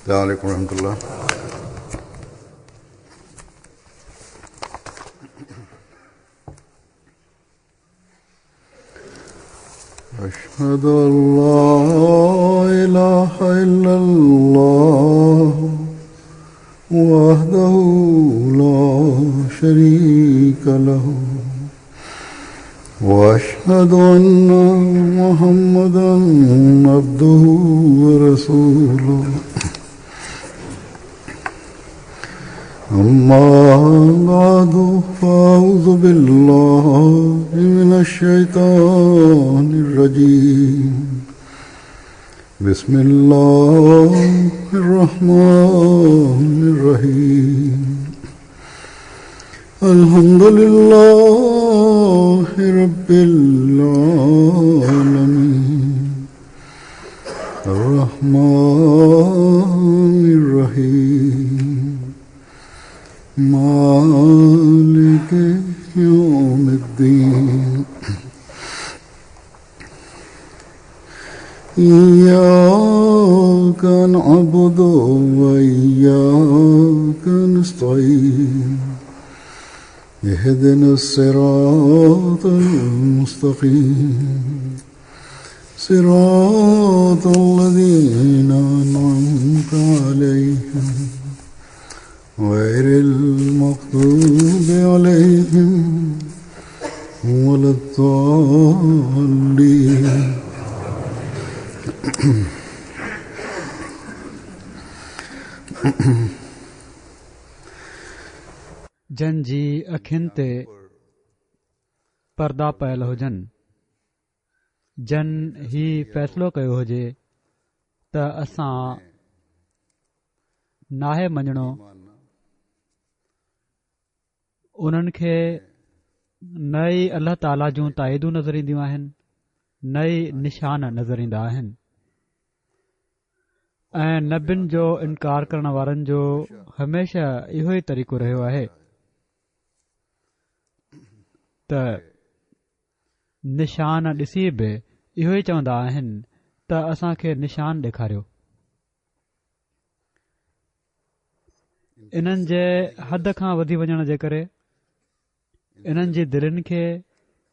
अस्सलामु अलैकुम रहमतुल्लाह। अशहदु अल्ला इलाहा इल्लल्लाह वहदहु ला शरीका लहु वअशहदु अन्ना मुहम्मदन अब्दुहु व रसूलुहु। अम्मा बादु फ़अऊज़ु बिल्लाहि मिनश्शैतानिर रजीम। बिस्मिल्लाहिर रहमानिर रहीम। अल्हम्दुलिल्लाहि रब्बिल आलमीन अर्रहमानिर रहीम मालिकि यौमिद्दीन। इय्याका नअबुदु व इय्याका नस्तईन। इहदिनस सिरातल मुस्तक़ीम सिरातल लज़ीना अनअमता अलैहिम गैरिल मग़्दूबि अलैहिम वलद्दाल्लीन। जन जी अखियुनि ते पर्दा पयल हुजनि। जन ही फ़ैसिलो कयो हुजे त असां नाहे मञणो, उन्हनि खे न ई अल्लाह ताला जूं ताईदूं नज़र ईंदियूं आहिनि, न ई निशान नज़र ईंदा आहिनि। ऐं नबियुनि जो इनकार करण वारनि जो हमेशा इहो ई तरीक़ो रहियो आहे त निशान ॾिसी बि इहो ई चवंदा आहिनि त असांखे निशान ॾेखारियो। इन्हनि जे हद खां वधी वञण जे करे इन्हनि जी दिलनि खे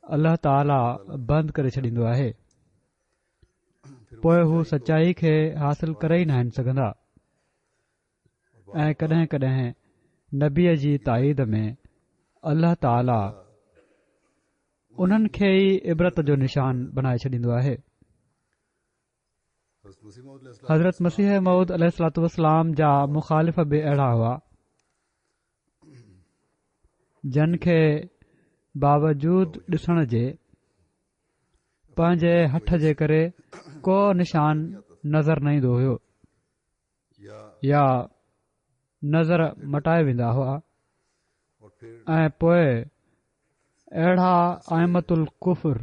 अल्लाह ताला बंदि करे छॾींदो आहे। पोइ हू सचाई खे हासिल करे ई न आहिनि सघंदा। ऐं कॾहिं कॾहिं नबीअ जी ताईद में अल्लाह ताला उन्हनि खे ई इबरत जो निशान बनाए छॾींदो आहे। हज़रत मसीह मऊद अलैहिस्सलातु वस्सलाम जा मुख़ालिफ़ बि अहिड़ा हुआ जन खे बावजूद ॾिसण जे पंहिंजे हथ जे करे को निशान नज़र न ईंदो हुयो या नज़र मटाए वेंदा हुआ। ऐं पोइ अहिड़ा अइमतुल कुफ़र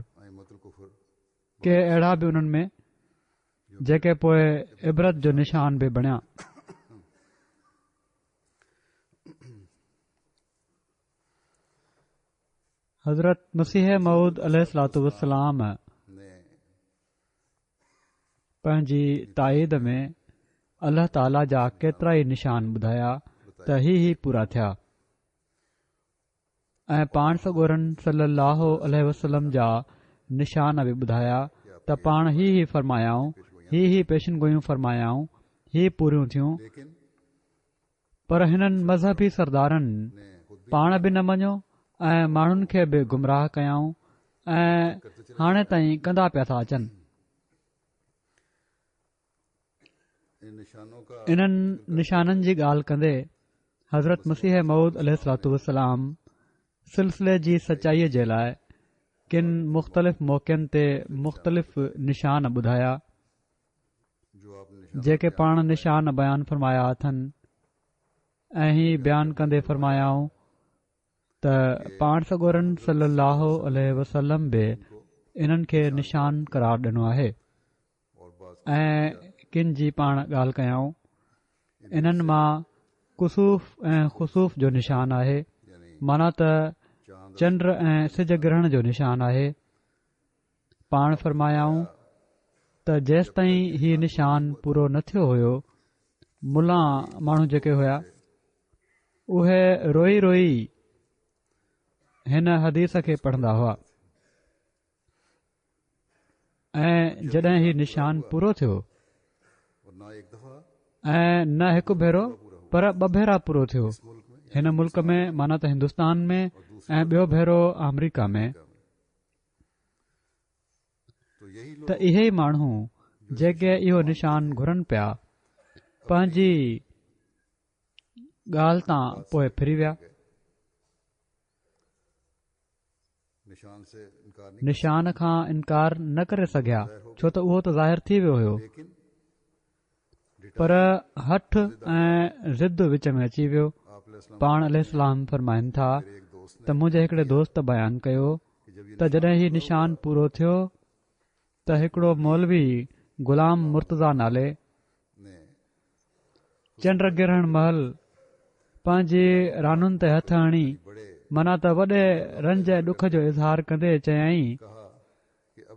के अहिड़ा बि उन्हनि में जेके पोइ इबरत जो निशान बि बणिया। हज़रत मसीह मऊद अलैहिस्सलातु वस्सलाम पंहिंजी ताईद में अल्लाह ताला जा केतिरा ई निशान ॿुधाया त ही पूरा थिया। ऐं पाण सॻोरनि सल्लल्लाहु अलैहि वसल्लम जा निशान बि ॿुधाया त पाण ही फरमायाऊं, ही पेशन गोयूं फरमायाऊं, ही पूरियूं थियूं। पर हिननि मज़हबी सरदारनि पाण बि न मञियो ऐं माण्हुनि खे बि गुमराह कयाऊं ऐं हाणे ताईं कंदा पिया था अचनि। इन्हनि निशाननि जी ॻाल्हि कंदे हज़रत मसीह मऊद अलैहिस्सलातु वस्सलाम सिलसिले जी सचाईअ जे लाइ किन मुख़्तलिफ़ मौक़नि ते मुख़्तलिफ़ निशान ॿुधाया जेके पाण निशान बयानु फरमाया अथनि। ऐं ही बयानु कंदे फरमायाऊं त पाण सॻोरनि सल्लल्लाहु अलैहि वसल्लम बि इन्हनि खे निशान करार ॾिनो आहे। ऐं किन जी पाण ॻाल्हि कयाऊं इन्हनि मां कुसूफ़ ऐं ख़ुसूफ़ जो निशान आहे, माना त चंड ऐं सिज ग्रहण जो निशान आहे। पाण फरमायाऊं त जेसि ताईं ही निशान पूरो न थियो हुयो मुला माण्हू जेके हुया उहे रोई रोई हिन हदीस खे पढ़ंदा हुआ ऐं जॾहिं ही निशान पूरो थियो ऐं न हिकु भेरो पर 2 भेरा पूरो थियो हिन मुल्क में माना त हिंदुस्तान में ऐं ॿियो भेरो अमरीका में त इहे ई माण्हू जेके इहो निशान घुरनि पिया पंहिंजी ॻाल्हि तां पोइ फिरी विया निशान खां इनकार न करे सघिया छो त उहो त ज़ाहिर थी वियो हुयो पर हठ ऐं ज़िद विच में अची वियो पाण अलैहिस्सलाम फरमाइनि था त मुंहिंजे हिकिड़े दोस्त बयानु कयो त जॾहिं ही निशान पूरो थियो त हिकिड़ो मौलवी ग़ुलाम मुर्तज़ा नाले चंड गिरहण महल पंहिंजी रानुनि ते हथ हणी माना त वॾे रंज ऐं ॾुख जो इज़हार कंदे चयाई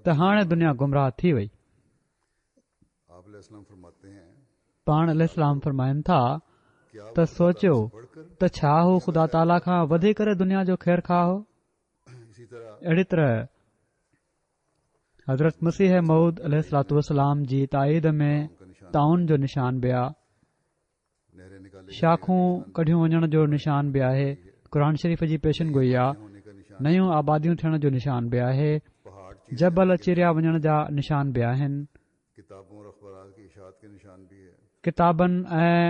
त हाणे दुनिया गुमराह थी वई पाण अलैहिस्सलाम फरमाइनि था त सोचियो त छा हू ख़ुदा ताला खां वधी करे दुनिया जो ख़ैर खा हो अहिड़ी तरह हज़रत मसीह मऊद अलैहिस्सलातु वस्सलाम जी ताईद में ताउन जो निशान बि आहे शाखूं कढियूं वञण जो निशान बि आहे क़ुर शरीफ़ जी पेशन गोई आहे नयूं आबादियूं थियण जो निशान बि आहे जबल चिरिया वञण जा निशान बि आहिनि किताबनि ऐं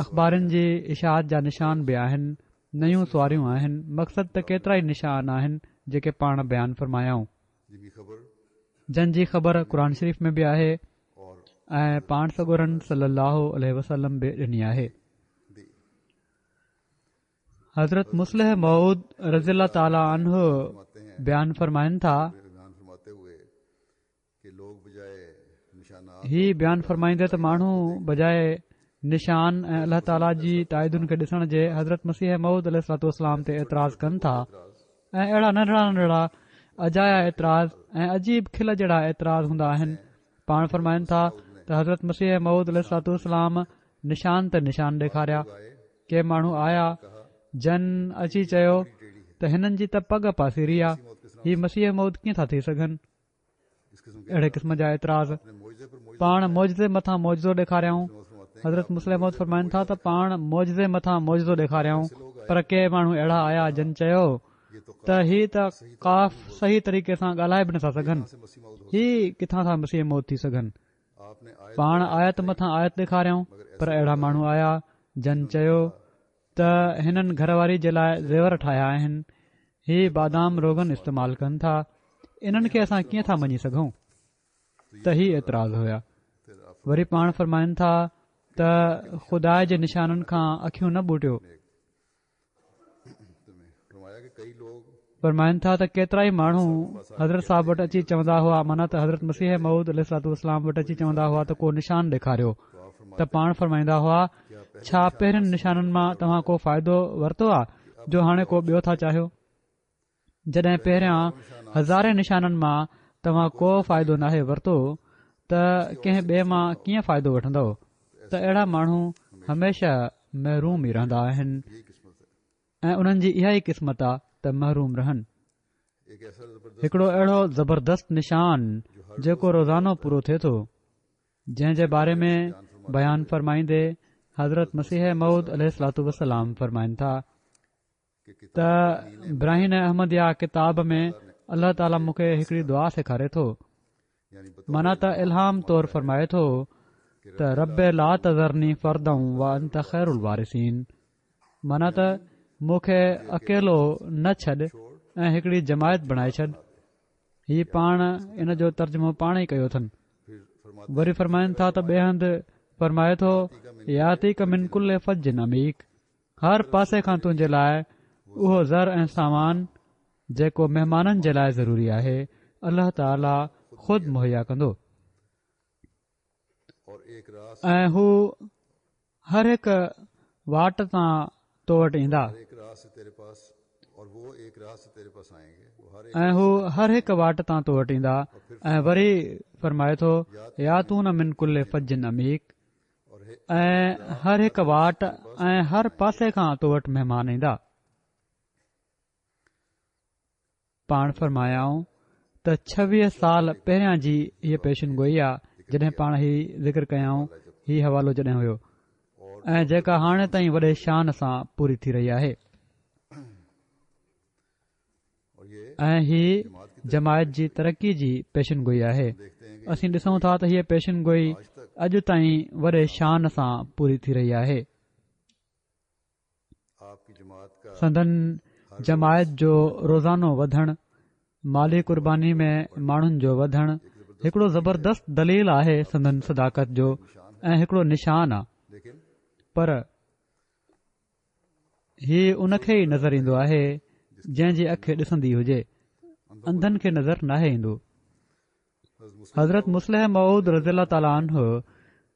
अख़बारनि जी इशात जा निशान बि आहिनि नयूं सुवारियूं आहिनि मक़सद त केतिरा ई निशान आहिनि जेके पाण बयानु फ़रमायाऊं जंहिंजी ख़बर क़ुर शरीफ़ में बि आहे ऐं पाण सगोरन सल्लल्लाहु अलैहि वसल्लम बि ॾिनी आहे हज़रत मुस्लिह मऊद रज़ियल्लाहु ताला अन्हु बयानु फ़रमाइनि था ही बयानु फ़रमाईंदे त माण्हू बजाए निशान ऐं अल्लाह ताला जी ताइदुनि खे ॾिसण जे हज़रत मसीह मऊद अलैहिस्सलातु वस्सलाम ते एतिराज़ कनि था ऐं अहिड़ा नंढड़ा नंढड़ा अजाया एतिराज़ ऐं अजीब खिल जहिड़ा एतिराज़ हूंदा आहिनि पाण फ़रमाइनि था त हज़रत मसीह मऊद अलैहिस्सलातु वस्सलाम निशान ते निशान ॾेखारिया के माण्हू आया जन अची चयो त हिननि जी त पग पासीरी आहे ही मसीह मऊद कीअं था थी सघनि अहिड़े क़िस्म जा एतिराज़ पाण मौजज़े मथां मौजज़ो ॾेखारियाऊं हज़रत मुस्लिम मऊद फरमाइनि था त पाण मौजज़े मथां मौजज़ो ॾेखारियाऊं पर के माण्हू अहिड़ा आया जन चयो त ही त काफ़ सही तरीक़े सां ॻाल्हाए बि नथा सघनि ही किथां था मसीह मौद थी सघनि पाण आयत मथां आयत ॾेखारियाऊं पर अहिड़ा माण्हू आया जन चयो त हिननि घरवारी जे लाइ ज़ेवर ठाहिया आहिनि ही बादाम रोगन इस्तेमालु कनि था इन्हनि खे असां कीअं था मञी सघूं त ही एतिराज़ हुया वरी पाण फरमाइनि था त ख़ुदा जे निशाननि खां अखियूं न ॿूटियो फरमाइनि था त केतिरा ई माण्हू हज़रत साहिब वटि अची चवंदा हुआ माना त हज़रत मसीह मऊद अलैहिस्सलातु वस्सलाम वटि अची चवंदा हुआ त को निशान ॾेखारियो त पाण फरमाईंदा हुआ छा पहिरियुनि निशाननि मां तव्हां को फ़ाइदो वरितो आहे जो हाणे को ॿियो था चाहियो जॾहिं पहिरियां हज़ारे निशाननि मां तव्हां को फ़ाइदो नाहे वरितो त कंहिं ॿिए मां कीअं फ़ाइदो वठंदव त अहिड़ा माण्हू हमेशा महरूम ई रहंदा आहिनि ऐं उन्हनि जी इहा ई क़िस्मत आहे त महरूम रहनि हिकिड़ो अहिड़ो ज़बरदस्त निशान जेको रोज़ानो पूरो थिए थो जंहिं जे बारे में बयानु फ़रमाईंदे हज़रत मसीह मऊद अलैहिस्सलातु वस्सलाम फ़रमाइनि था त ब्राहिन अहमदिया किताब में अल्लाह ताला मूंखे हिकिड़ी दुआ सेखारे थो माना त इल्हाम तौरु फ़रमाए थो त रब्बे ला तज़रनी फर्दऊं व अंत ख़ैरुल वारिसीन माना त मूंखे अकेलो न छॾ ऐं हिकिड़ी जमायत बणाए छॾ हीउ पाण इन जो तर्जुमो पाण ई कयो अथनि वरी फ़रमाइनि था त ॿिए हंधि फ़रमाए थो यातीक मिन कुल्ले फज्जिन अमीक हर पासे खां तुंहिंजे लाइ उहो ज़र ऐं सामान जेको महिमाननि जे लाइ ज़रूरी आहे अल्लाह ताला ख़ुदि मुहैया कंदो ऐं हू हर हिकु वाट तां तो वटि ईंदा ऐं हू हर हिकु वाट तां तो वटि ईंदा ऐं वरी फ़रमाए थो या तू न मिन कुल्ले फज्जिन अमीक ऐं हर हिकु वाट ऐं हर पासे खां तो वटि महिमान ईंदा। पाण फरमायाऊं त 26 साल पहिरियां जी हीअ पेशन गोई आहे जॾहिं पाण ही ज़िक्र कयाऊं ही हवालो जॾहिं हुयो ऐं जेका हाणे ताईं वॾे शान सां पूरी थी रही आहे। ऐं ही जमायत जी तरक़ी जी पेशन गोई आहे। असीं ॾिसूं था त हीअ पेशन गोई अॼु ताईं वॾे शान सां पूरी थी रही आहे। संदन जमायत जो रोज़ानो वधणु, माली कुर्बानी में माण्हुनि जो वधणु हिकिड़ो ज़बरदस्त दलील आहे संदन सदाकत जो ऐं हिकिड़ो निशान आहे। पर ही उनखे ई नज़र ईंदो आहे जंहिंजी अखि ॾिसंदी हुजे, अंधनि खे नज़र नाहे ईंदो। हज़रत मुस्लिह मऊद रज़ियल्लाहु ताला अन्हु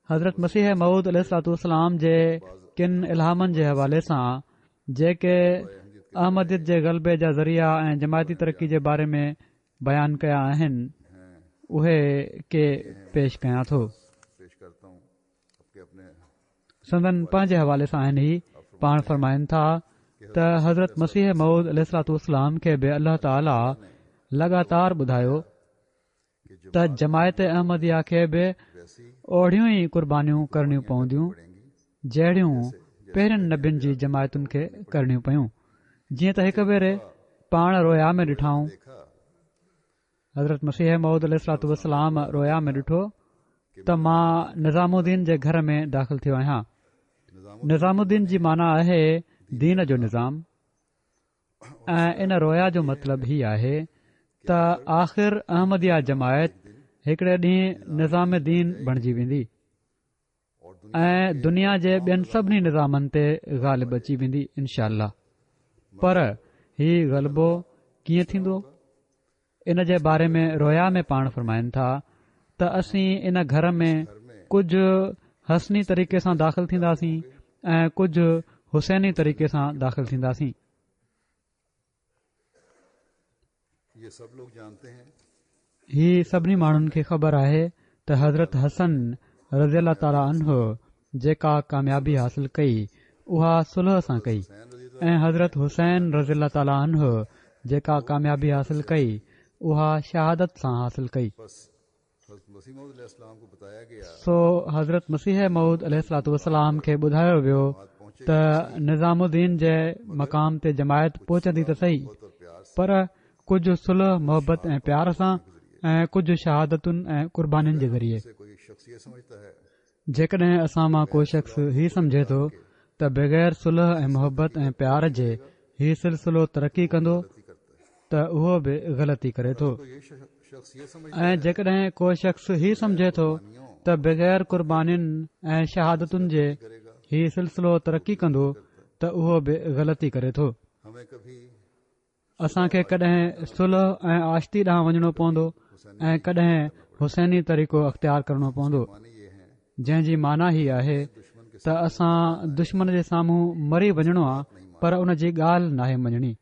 हज़रत मसीह मऊद अलैहिस्सलाम जे किन इल्हामनि जे हवाले सां जेके अहमदियत जे ग़लबे जा ज़रिया ऐं जमायती तरक़ी जे बारे में बयानु कया आहिनि उहे के पेश कयां थो। संदन पंहिंजे हवाले सां आहिनि ही पाण फरमाइनि था त हज़रत मसीह मऊद अलैहिस्सलाम खे बि अल्लाह ताला लगातार ॿुधायो त जमायत अहमदिया खे बि ओढ़ियूं ई कुर्बानियूं करणियूं पवंदियूं जहिड़ियूं पहिरियुनि नबियुनि जी जमायतुनि खे करणियूं पयूं। जीअं त हिकु भेरे पाण रोया में ॾिठाऊं, हज़रत मसीह मऊद अलैहिस्सलाम रोया में ॾिठो त मां निज़ामुद्दीन जे घर में दाख़िल थियो आहियां। निज़ामुद्दीन जी माना आहे दीन जो निज़ाम ऐं इन रोया जो मतिलबु ही आहे त आख़िर अहमदिया जमायत हिकड़े ॾींहुं निज़ाम दीन बणिजी वेंदी ऐं दुनिया जे ॿियनि सभिनी निज़ामनि ते ग़ालिब अची वेंदी इनशा अल्लाह। पर ही ग़लबो कीअं थींदो, इन जे बारे में रोया में पाण फरमाइनि था त असीं इन घर में कुझु हसनी तरीक़े सां दाख़िल थींदासीं ऐं कुझु हुसैनी तरीक़े सां दाख़िल थींदासीं। ही सभिनी माण्हुनि खे ख़बर आहे त हज़रत हसन रज़ियल्लाहु ताला अन्हु जेका कामयाबी हासिल कई उहा सुलह सां कई ऐं हज़रत हुसैन रज़ियल्लाहु ताला अन्हु जेका कामयाबी हासिल कई उहा शहादत सां हासिल कई। सो हज़रत मसीह मऊद अलैहिस्सलाम खे ॿुधायो वियो त निज़ामुद्दीन जे मक़ाम ते जमायत पहुचंदी त सही, पर कुझु सुलह मोहबत ऐं प्यार सां ऐं कुझु शहादतुनि ऐं कुर्बानीनि जे ज़रिए। जेकॾहिं असां मां को शख़्स ही समझे थो त बग़ैर सुलह ऐं मोहबत ऐं प्यार जे ही सिलसिलो तरक़ी कंदो त उहो बि ग़लती करे थो ऐं जेकॾहिं को शख़्स ही समझे थो त बग़ैर कुर्बानीनि ऐं शहादतुनि जे ही सिलसिलो तरक़ी कंदो त उहो बि ग़लती करे थो। असांखे कॾहिं सुलह ऐं आश्ती ॾांहुं वञणो पवंदो ऐं कॾहिं हुसैनी तरीक़ो अख़्तियार करणो पवंदो, जंहिंजी माना ही आहे त असां दुश्मन जे साम्हूं मरी वञणो आहे पर उन जी ॻाल्हि नाहे मञणी।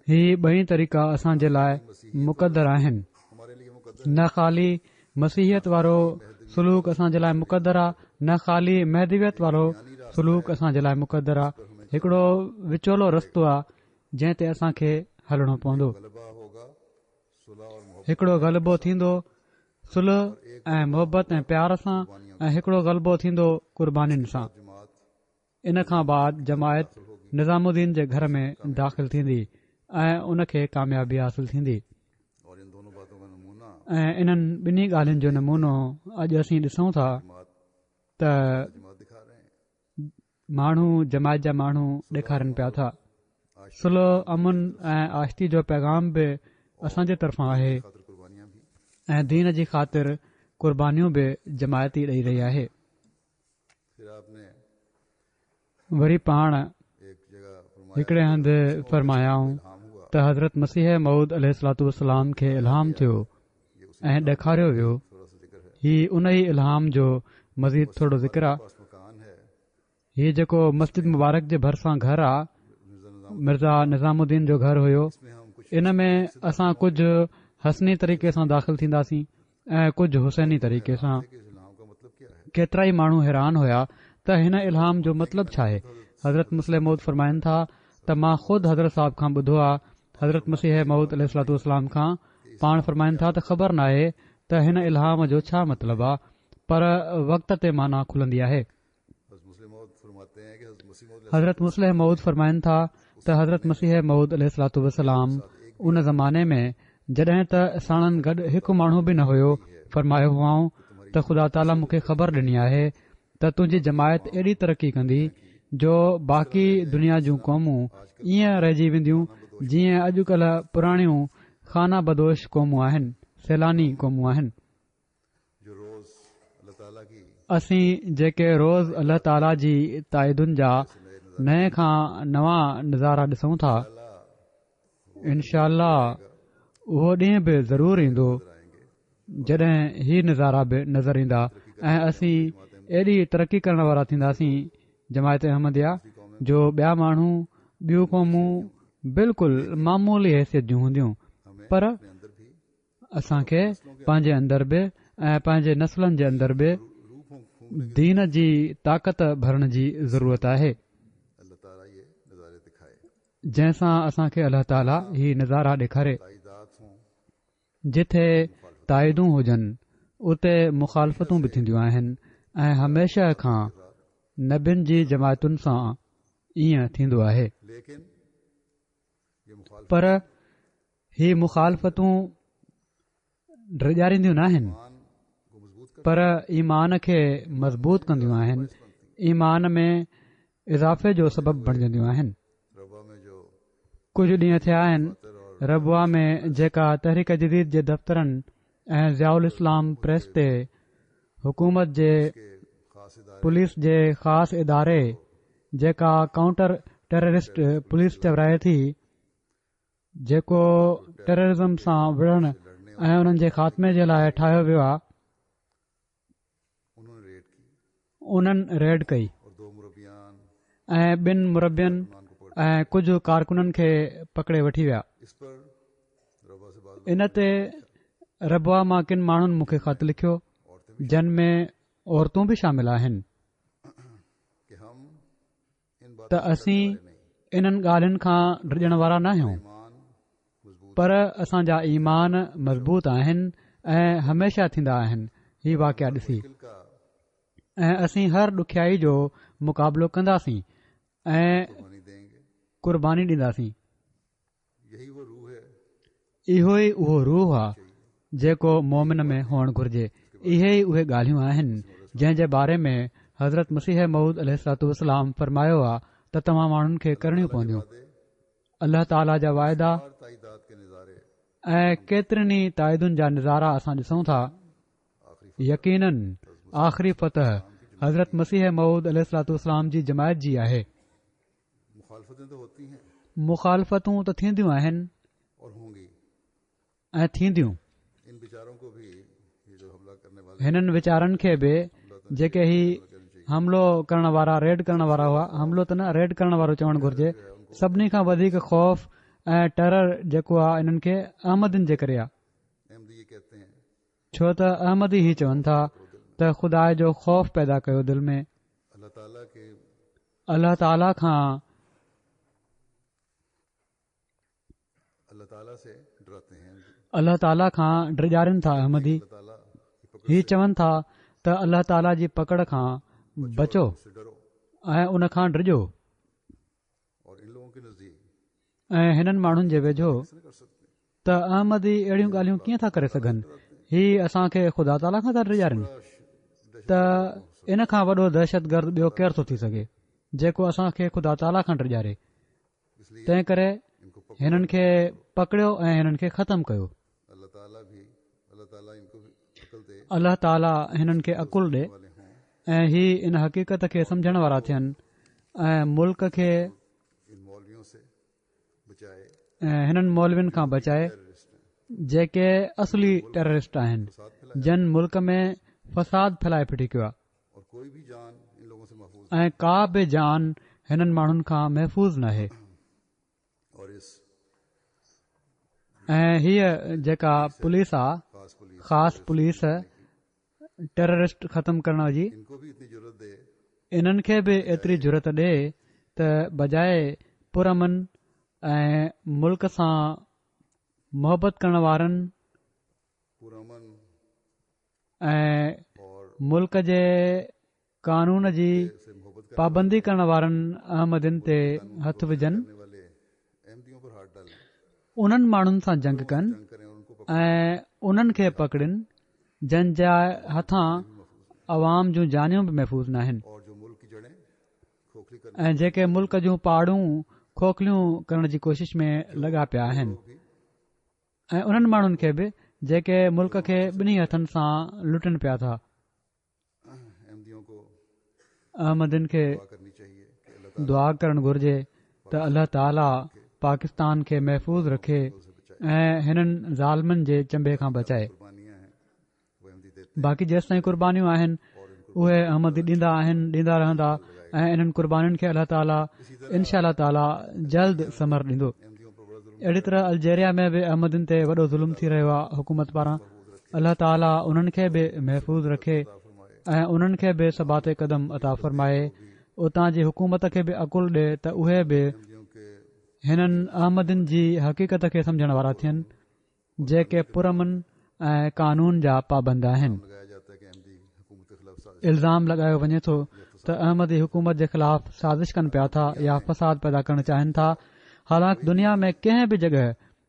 ही ॿई तरीक़ा असां जे लाइ मुक़दर आहिनि। न ख़ाली मसीहियत वारो सलूक असां जे लाइ मुक़दर आहे, न ख़ाली महदवियत वारो सलूक असां जे लाइ मुक़दर आहे, हिकिड़ो विचोलो रस्तो आहे जंहिं ते असां खे हलणो पवंदो। हिकिड़ो ग़लबो थींदो सुलह ऐं मोहबत ऐं प्यार सां ऐं हिकिड़ो ग़लबो थींदो कुर्बानीनि सां। इन खां बाद जमायत निज़ामुद्दीन जे घर में दाख़िल थींदी ऐं उन खे कामयाबी हासिल थींदी। ऐं इन्हनि ॿिन्ही ॻाल्हियुनि जो नमूनो अॼु असीं ॾिसूं था त माण्हू जमायत जा माण्हू ॾेखारनि पिया था। सुलह अमुन ऐं आश्ती जो पैगाम बि असांजे तरफ़ां आहे ऐं दीन जी ख़ातिर कुर्बानियूं बि जमायती ॾेई रही आहे। वरी पाण हिकिड़े हंधि फरमायाऊं त हज़रत मसीह मऊद अलैहिस्सलाम खे इल्हाम थियो ऐं ॾेखारियो वियो। ही उन ई इल्हाम जो मज़ीद थोरो ज़िक्र आहे। हीउ जेको मस्जिद मुबारक जे भरिसां घर आहे, मिर्ज़ा निज़ामुद्दीन जो घर हुयो, इन में असां कुझु हसनी तरीक़े सां दाख़िल थींदासीं ऐं कुझु हुसैनी तरीक़े सां। केतिरा ई माण्हू हैरान हुया त हिन इल्हाम जो मतिलबु छा आहे। हज़रत मुस्लिम मौद फरमाइनि था त मां ख़ुदि हज़रत साहिब खां ॿुधो आहे। हज़रत मसीह मौद अलैहिस्सलाम खां पाण फरमाइनि था त ख़बर नाहे त हिन इल्हाम जो छा मतिलबु आहे, पर वक़्त ते माना खुलंदी आहे। हज़रत मुस्लिम मौद फरमाइनि था त हज़रत मसीह मौद अलैहिस्सलाम उन ज़माने में जॾहिं त साणनि गॾु हिकु माण्हू बि न हुयो, फरमायो हुआऊं त ख़ुदा ताला मूंखे ख़बर ॾिनी आहे त तुंहिंजी जमायत एॾी तरक़ी कंदी जो बाक़ी दुनिया जूं क़ौमूं ईअं रहिजी वेंदियूं जीअं अॼुकल्ह पुराणियूं खाना बदोश क़ौमूं आहिनि, सैलानी क़ौमूं आहिनि। असीं जेके रोज़ अल्लाह ताला जी ताइदुनि जा नए खां नवां नज़ारा ॾिसूं था, इनशा उहो ॾींहुं बि ज़रूरु ईंदो जॾहिं ही नज़ारा बि नज़र ईंदा ऐं असीं एॾी तरक़ी करण वारा थींदासीं जमायत अहमदिया जो ॿिया माण्हू ॿियूं क़ौमूं बिल्कुलु मामूली हैसियत जूं हूंदियूं, पर असांखे पंहिंजे अंदर बि ऐं पंहिंजे नस्लनि जे अंदर बि दीन जी ताक़त भरण जी ज़रूरत आहे, जंहिंसां असांखे अल्लाह ताला ही नज़ारा ॾेखारे। जिथे ताइदूं हुजनि उते मुखालफ़तूं बि थींदियूं आहिनि ऐं हमेशह खां नबियुनि जी जमायतुनि सां ईअं थींदो आहे। पर ही मुखालफ़तूं ड्रिॼारींदियूं न आहिनि, पर ईमान खे मज़बूत कंदियूं आहिनि, ईमान में इज़ाफ़े जो सबबु बणजंदियूं आहिनि। कुझु ॾींहं थिया आहिनि रबुआ में जेका तहरीक जदीद जे दफ़्तरनि ऐं ज़ियाउल इस्लाम प्रेस ते हुकूमत जे पुलिस जे ख़ासि इदारे जेका काउंटर टेररिस्ट पुलिस चवराए थी, जेको टेररिज़म सां विढ़ण ऐं उन्हनि जे ख़ात्मे जे लाइ ठाहियो वियो आहे, उन्हनि रेड कई ऐं 2 मुरबियनि ऐं कुझु कारकुननि खे पकड़े वठी विया। इन ते रबुआ मां किन माण्हुनि मूंखे ख़त लिखियो जिन में औरतूं बि शामिल आहिनि त असीं इन्हनि ॻाल्हियुनि खां ड्रिॼण वारा न आहियूं, पर असांजा ईमान मज़बूत आहिनि ऐं हमेशा थींदा आहिनि। ही वाक़िया ॾिसी ऐं असीं हर ॾुखियाई जो मुक़ाबिलो कंदासीं ऐं क़ुर्बानी ॾींदासीं। इहो ई उहो रूह आहे जेको मोमिन में हुअणु घुर्जे। इहे ई उहे ॻाल्हियूं आहिनि जंहिं जे बारे में हज़रत मसीह मऊद अलैहिस्सलाम फरमायो आहे त तव्हां माण्हुनि खे करणियूं पवंदियूं। अल्लाह ताला जा वाइदा ऐं केतिरनि ई ताइदुनि जा नज़ारा असां ॾिसूं था। यकीनन आख़िरी फतह हज़रत मसीह मऊद अलैहिस्सलाम जी जमायत जी आहे। मुखालफ़तूं त थींदियूं आहिनि ऐं थींदियूं। हिननि वीचारनि खे बि जेके ही हमिलो करण वारा रेड करण वारा हुआ, हमिलो त न रेड करण वारो चवणु घुर्जे, सभिनी खां वधीक ख़ौफ़ ऐं टेरर जेको आहे इन्हनि खे अहमदिन जे करे आहे, छो त अहमदी ही चवनि था त ख़ुदा जो ख़ौफ़ पैदा कयो दिलि में, अल्लाह ताला खां अल्लाह ताला खां ड्रिॼारनि था। अहमदी ही चवनि था त अल्लाह ताला जी पकड़ खां बचो ऐं उन खां ड्रिॼो। ऐं हिननि माण्हुनि जे वेझो त अहमदी अहिड़ियूं ॻाल्हियूं कीअं था करे सघनि। ही असांखे ख़ुदा ताला खां था ड्रिॼारनि त इन खां वॾो दहशतगर्द ॿियो केरु थो थी सघे जेको असांखे ख़ुदा ताला खां ड्रिॼारे। तंहिं करे हिननि खे पकड़ियो ऐं हिननि खे ख़तमु कयो। अल्लाह ताला हिननि खे अकुल ॾे ऐं ही इन हक़ीक़त खे सम्झण वारा थियनि ऐं मुल्क खे हिननि मौलवियुनि खां बचाए जेके असली टेररिस्ट आहिनि, जिन मुल्क में फ़साद फैलाए फिटी कयो आहे ऐं का बि जान हिननि माण्हुनि खां महफ़ूज़ न आहे। ऐं हीअ जेका पुलिस आहे, ख़ासि पुलिस, टेररिस्ट ख़तमु करण जी इनको भी इतनी जरूरत दे इन्हनि खे बि एतिरी ज़रूरत ॾे त बजाए पुरमन ऐं मुल्क सां मोहबत करण वारनि पुरअमन ऐं और मुल्क जे कानून जी से मोहब्बत करने पाबंदी करण वारनि अहमदिन ते हथ विझनि वाले अहमदियों पर हाथ डालें, उन्हनि माण्हुनि सां जंग कनि जंग करें और उनको ऐं उन्हनि खे पकड़नि जंहिंजा हथां अवाम जूं जानियूं बि महफ़ूज़ न आहिनि और जो मुल्क की जड़ें खोखली करने ऐं जेके मुल्क जूं पहाड़ूं खोखलियूं करण जी कोशिश में लॻा पिया आहिनि भी ऐं उन्हनि माण्हुनि खे बि जेके मुल्क खे ॿिन्ही हथनि सां लुटनि पिया था अहमदियों को अहमदिन खे दुआ करनी चाहिए कि अल्लाह दुआ करणु घुर्जे त अल्लाह ताला पाकिस्तान खे महफ़ूज़ रखे ऐं हिननि ज़ालमनि जे चंबे खां बचाए कुर्बानियां हैं वो अहमदी देते बाक़ी जेसि ताईं कुर्बानियूं आहिनि उहे अहमदी ॾींदा आहिनि ॾींदा रहंदा ऐं इन्हनि कुर्बानियुनि खे अल्लाह ताला इनशा ताला जल्द समर ॾींदो अहमदियों पर बड़ा जुल्म अहिड़ी तरह अल्जेरिया में बि अहमदिन ते वॾो ज़ुल्म थी रहियो आहे हुकूमत पारां अल्लाह ताला उन्हनि खे बि महफ़ूज़ रखे ऐं उन्हनि खे बि सबाते क़दम अता फ़रमाए उतां जी हुकूमत खे बि अकुल ॾे त उहे बि अहमदियों के हिननि अहमदिन जी हक़ीक़त खे सम्झण वारा थियनि जेके पुरमन ऐं कानून जा पाबंद आहिनि लगाया जाता है कि अहमदी हुकूमत के खिलाफ साजिश इल्ज़ाम लॻायो वञे थो त अहमदी हुकूमत जे ख़िलाफ़ साज़िश कनि पिया था या फ़साद पैदा करणु चाहिनि था हालांकि दुनिया में कंहिं बि जॻहि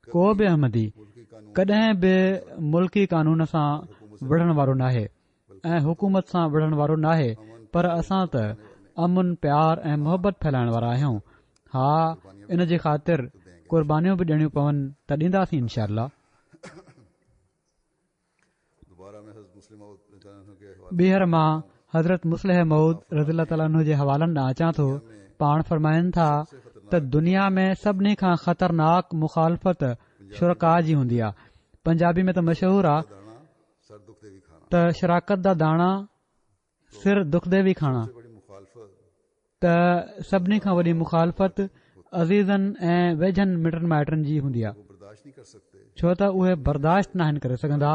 को बि अहमदी मुल्की कानून कॾहिं बि मुल्की कानून सां विढ़ण वारो नाहे ऐं हुकूमत सां विढ़ण वारो नाहे पर असां त अमुन प्यार ऐं मोहबत फैलाइण वारा आहियूं हा इन जी ख़ातिर क़ुर्बानियूं बि ॾियणियूं पवनि त ॾींदासीं इनशा दोबारा में हज़रत मुस्लिम औद के हवाले ॿीहर मां हज़रत मुस्लिह मऊद रज़ीला ताला जे हवालनि ॾांहुं अचां थो पाण फरमाइनि था त दुनिया में सभिनी खां ख़तरनाक मुखालफ़त शुरका जी हूंदी आहे पंजाबी में त मशहूरु आहे दाना सर दुख देवी खाना त शराकत दा दाणा सिर दुखदेवी खाणा सबसे बड़ी मुखालफत त सभिनी खां वॾी मुखालफ़त अज़ीज़नि ऐं वेझनि मिटनि माइटनि जी हूंदी आहे वो बर्दाश्त नहीं कर सकते छो त उहे बर्दाश्त न आहिनि करे सघंदा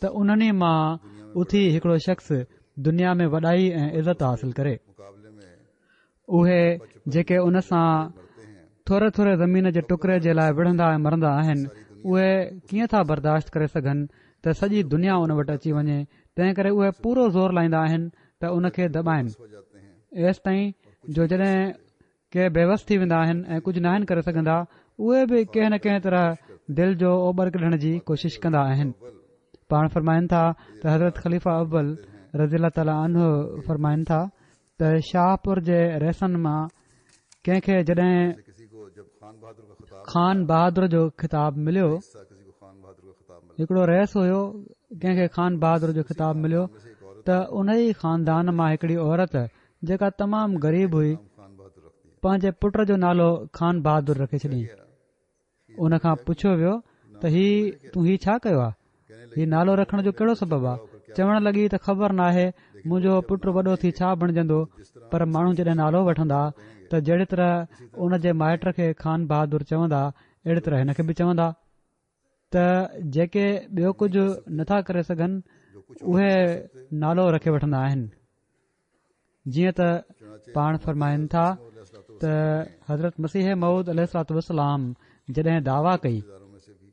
त उन्हनि मां उथी हिकिड़ो शख़्स दुनिया में वॾाई ऐं इज़त हासिल करे मुकाबले में उहे जेके उन सां मरते हैं थोरे थोरे ज़मीन जे टुकड़े जे लाइ विढ़ंदा ऐं मरंदा आहिनि उहे कीअं था बर्दाश्त करे सघनि त सॼी दुनिया उन वटि अची वञे तंहिं करे उहे पूरो ज़ोर लाईंदा आहिनि त उन खे दॿाइनि हो जाते हैं एसि ताईं जो जॾहिं के बेवस थी वेंदा आहिनि ऐं कुझु न आहिनि करे सघंदा उहे बि कंहिं न कंहिं तरह दिलि जो ओभर कढण जी कोशिश कंदा आहिनि पाण फरमाइनि था त हज़रत ख़लीफ़ा अव्वल रज़ीला ताला अनहु फरमाइनि था त शाहपुर जे रहसनि मां कंहिंखे जॾहिं किसी को जब खान बहादुर का खिताब खान बहादुर जो ख़िताब मिलियो किसी को खान बहादुर का खिताब मिला हिकिड़ो रहस हुयो कंहिंखे खान बहादुर जो ख़िताब मिलियो में से एक औरत त उन ई ख़ानदान मां हिकिड़ी औरत जेका तमामु ग़रीब हुई खान बहादुर रखती है पंहिंजे पुट जो नालो खान बहादुर रखे छॾियईं उन खां पुछियो वियो त तूं ही छा कयो आहे ही नालो रखण जो कहिड़ो सबबु आहे चवण लॻी त ख़बर नाहे मुंहिंजो पुटु वॾो थी छा बणजंदो पर माण्हू जॾहिं नालो वठंदा त जहिड़ी तरह उन जे माइट खे खान बहादुर चवंदा अहिड़ी तरह हिन खे बि चवंदा त जेके ॿियो कुझु नथा करे सघनि उहे नालो रखे वठंदा आहिनि जीअं त पाण फरमाइनि था त हज़रत मसीह मऊद अलैहिस्सलाम जॾहिं दावा कई में से भी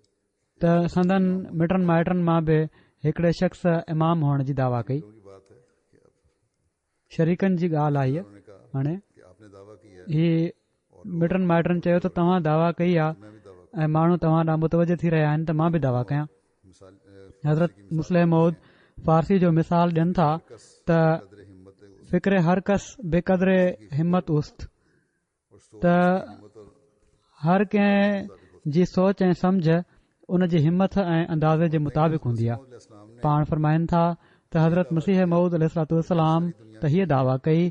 त संदन मिटनि माइटनि मां बि हिकिड़े शख़्स इमाम हुअण जी दावा कई की बात है कि शरीकनि जी ॻाल्हि आई उन्होंने कहा हाणे कि आपने दावा किया है ही मिटनि माइटनि चयो त तव्हां दावा कई आहे मैं भी दावा ऐं माण्हू तव्हां ॾांहुं मुतवजो थी रहिया आहिनि त मां बि दावा कयां मिसाल हज़रत मुस्लिम मऊद फारसी जो मिसाल ॾियनि था त कदर हिम्मत है फ़िक्र हर कस बेक़दरे हिम्मत उस्त और सोच त हिम्मत और हर कंहिं जी सोच ऐं सम्झ उन जी हिम्मत ऐं अंदाज़े जे मुताबिक़ हूंदी आहे इस्लाम ने पाण फरमाइनि था त हज़रत मसीह मऊद अलैहिस्सलाम त हीअ दावा कई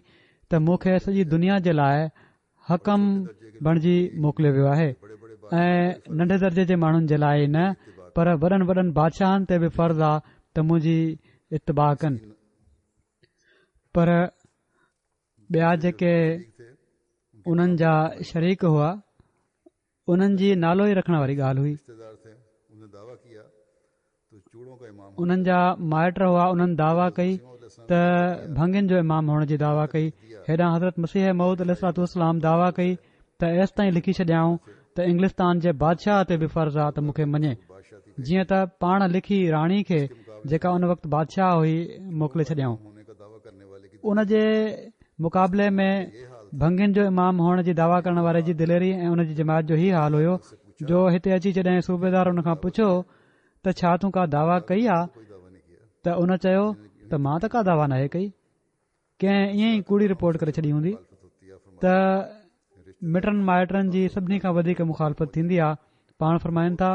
त मूंखे सॼी दुनिया जे लाइ हकम बणिजी मोकिलियो वियो आहे ऐं नंढे दर्जे जे माण्हुनि जे लाइ न पर वॾनि वॾनि बादशाहनि ते बि फ़र्ज़ु आहे त मुंहिंजी इतबा कनि पर ॿिया जेके उन्हनि जा शरीक हुआ उन्हनि जी नालो ई रखण वारी ॻाल्हि हुई रिश्तेदार थे उन्होंने दावा किया तो चूड़ों का इमाम उन्हनि जा माइट हुआ, उन्हनि दावा कई त भंगिन जो इमाम हुअण जी दावा कई। हेॾां हज़रत मसीह मऊद अलैहिस्सलाम दावा कई त एसि ताईं लिखी छॾियाऊं त इंग्लिस्तान जे बादशाह ते बि फर्ज़ आहे त मूंखे मञे, बादशाह थी जीअं त पाण लिखी राणी खे जेका उन वक़्तु बादशाह हुई मोकिले छॾियाऊं। होने का दावा करने वाले की उन जे मुक़ाबले में भंगिन जो इमाम हुअण जी दावा करण वारे जी दिलेरी ऐं उन जी जमात जो ई हाल हुयो जो हिते अची जॾहिं सूबेदार हुन खां पुछियो त छा तूं का दावा कई आहे, कोई दावा नहीं किया। त उन चयो त मां त का दावा नाहे कई, कंहिं ईअं ई कूड़ी रिपोर्ट करे छॾी हूंदी। त मिटनि माइटनि जी सभिनी खां वधीक मुखालफ़त थींदी आहे। पाण फरमाइनि था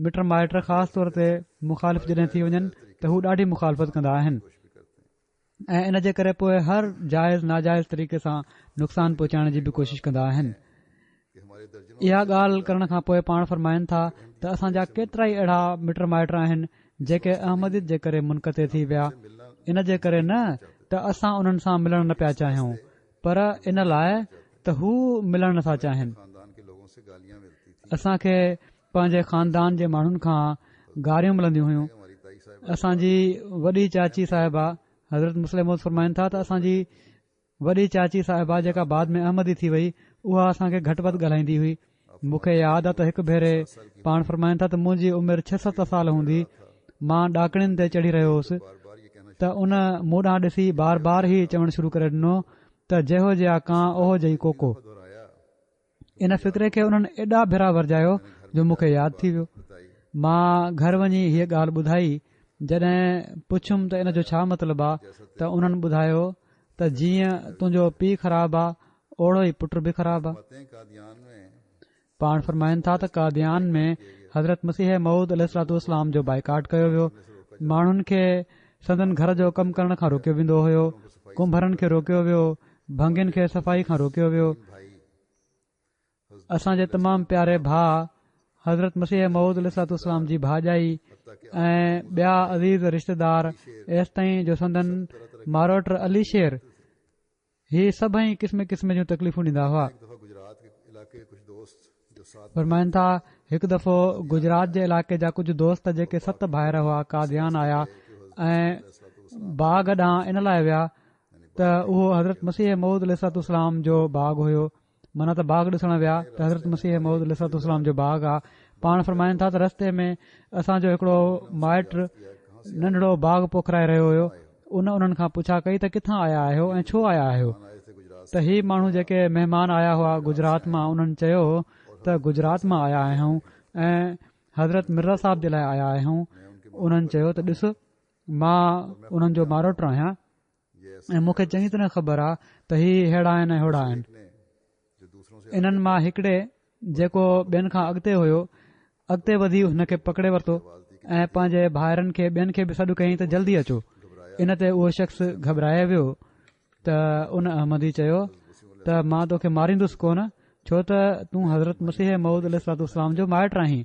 मिट माइट ख़ासि तौर ते मुखालिफ़ जॾहिं थी वञनि त हू ॾाढी मुखालफ़त कंदा आहिनि ऐं इन जे करे पोइ हर जाइज़ नाजाइज़ तरीक़े सां नुक़सान पहुचाइण जी बि कोशिश कंदा आहिनि। कि हमारे दर्जनों इहा ॻाल्हि करण खां पोइ पाण फरमाइनि था त असांजा केतिरा ई अहिड़ा मिट माइट आहिनि जेके अहमदीद जे करे मुनक़ते थी विया। इन जे करे न त असां उन्हनि सां मिलण न पिया चाहियूं, पर इन लाइ त हू मिलण नथा चाहिनि। खानदान के लोगों से गालियां मिलती थी। असांखे पंहिंजे खानदान जे माण्हुनि खां गारियूं मिलंदियूं हुयूं। हमारी ताई साहब असांजी वॾी चाची साहिबा हज़रत मुस्लिम फरमाइनि था त असांजी वॾी चाची साहिबा जेका बाद में अहमदी थी वई, उहा असांखे घटि वधि ॻाल्हाईंदी हुई। मूंखे यादि आहे त हिकु भेरे पाण फरमाइनि था त मुंहिंजी उमिरि 6-7 साल हूंदी, मां ॾाकणियुनि ते चढ़ी रहियो हुउसि बार ये कहना त उन मूं ॾांहुं ॾिसी बार बार ई चवणु शुरू करे ॾिनो त जहिड़ो जिहा कां ओहो जई कोको। दोहराया इन फ़िक्रे खे उन्हनि एॾा भेरा वरजायो जो मूंखे यादि थी वियो। बताई मां घर वञी हीअ ॻाल्हि ॿुधाई। जॾहिं पुछियुमि त इन जो छा मतिलबु आहे त उन्हनि ॿुधायो त जीअं तुंहिंजो पीउ ख़राबु आहे ओड़ो ई पुट बि ख़राबु आहे। बातें कादियान में पाण फरमाइनि था त कादियान में हज़रत मसीह मऊद अलैहिस्सलाम जो बाइकाट कयो वियो। माण्हुनि खे संदन घर जो कमु करण खां रोकियो वेंदो हुयो, कुंभरनि खे रोकियो वियो, भंगियुनि खे सफ़ाई खां रोकियो वियो। भाई असांजे तमामु प्यारे भाउ हज़रत मसीह मऊद अलैहिस्सलाम जी भाॼाई ऐं ॿिया अज़ीज़ रिश्तेदार एसि ताईं जो संदन मारोट अली शेर ही सभई क़िस्म क़िस्म जूं तकलीफ़ूं ॾींदा हुआ। एक दफा गुजरात के इलाके के कुछ दोस्त जो साथ फरमाइनि था हिकु दफ़ो गुजरात जे इलाइक़े जा कुझु दोस्त जेके 7 भाइर हुआ कादियान आया ऐं बाग़ ॾांहुं इन लाइ विया त उहो हज़रत मसीह मऊद अलैहिस्सलाम जो बाग़ हुयो। माना त बाग़ ॾिसण विया त हज़रत मसीह मऊद अलैहिस्सलाम जो बाग़ आहे। पाण फरमाइनि था त रस्ते में असांजो हिकिड़ो माइट नंढड़ो बाग़ पोखराए रहियो हुयो। उन्हनि खां पुछा कई त किथां आया आहियो ऐं छो आया आहियो। आए थे गुजरात त ही माण्हू जेके महिमान आया हुआ गुजरात मां, उन्हनि चयो त गुजरात मां आया आहियूं ऐं हज़रत मिर्ज़ा साहिब जे लाइ आया आहियूं। उन्हनि चयो त ॾिस मां उन्हनि जो मारोट आहियां ऐं मूंखे चङी तरह ख़बर आहे त ही अहिड़ा आहिनि ऐं होड़ा आहिनि। ने जो दूसरों से इन्हनि मां हिकिड़े जेको ॿियनि खां अॻिते हुयो अॻिते वधी हुन खे पकड़े वरितो ऐं पंहिंजे भाइरनि खे ॿियनि खे बि सॾु कयईं त जल्दी अचो। इन ते उहो शख़्स घबराए वियो त उन अहमदी चयो त मां तोखे मारींदुसि कोन, छो त तूं हज़रत मसीह मऊद अलैहिस्सलाम जो माइट आहीं।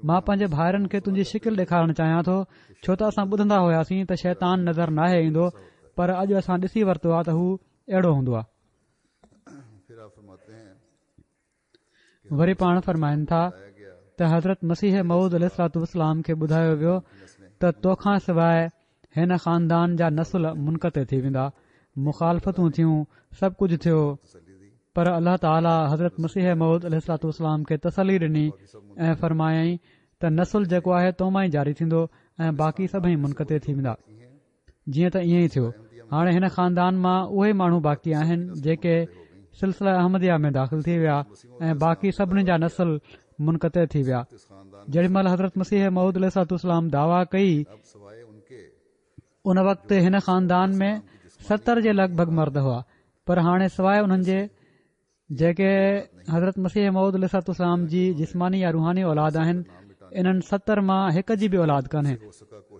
मां पंहिंजे भाइरनि खे तुंहिंजी शिकिल ॾेखारणु चाहियां थो, छो त असां ॿुधंदा हुआसीं त शैतान नज़र नाहे ईंदो, पर अॼु असां ॾिसी वरितो आहे त हू अहिड़ो हूंदो आहे। फिर आप फरमाते हैं वरी पाण फरमाइनि था आया गया त हज़रत मसीह मऊद अलैहिस्सलाम खे ॿुधायो वियो त तोखां सवाइ हिन ख़ानदान जा नसुल मुनक़ते थी वेंदा। मुखालफ़तूं थियूं, सभु कुझु थियो, तसल्ली दी पर अल्लाह ताला हज़रत मसीह मऊद अलैहिस्सलाम खे तसली ॾिनी ऐं फरमायई त नसुल जेको आहे तोमां ई जारी थींदो ऐं बाक़ी सभई मुनक़ते थी वेंदा। जीअं त ईअं ई थियो। हाणे हिन ख़ानदान मां उहे माण्हू बाक़ी आहिनि जेके सिलसिला अहमदिया में दाख़िल थी विया ऐं बाक़ी सभिनी जा नसुल मुनक़ते थी विया। इस खानदान जेॾीमहिल हज़रत मसीह मऊद अलैहिस्सलाम दावा कई अब सवाए उनके उन वक़्तु हिन ख़ानदान में 70 जे लॻभॻि मर्द हुआ, पर हाणे सवाइ उन्हनि जे जेके हज़रत मसीह मऊद अलैहिस्सलाम जी जिस्मानी या रूहानी औलाद आहिनि, इन्हनि 70 मां हिक जी बि औलाद कान्हे।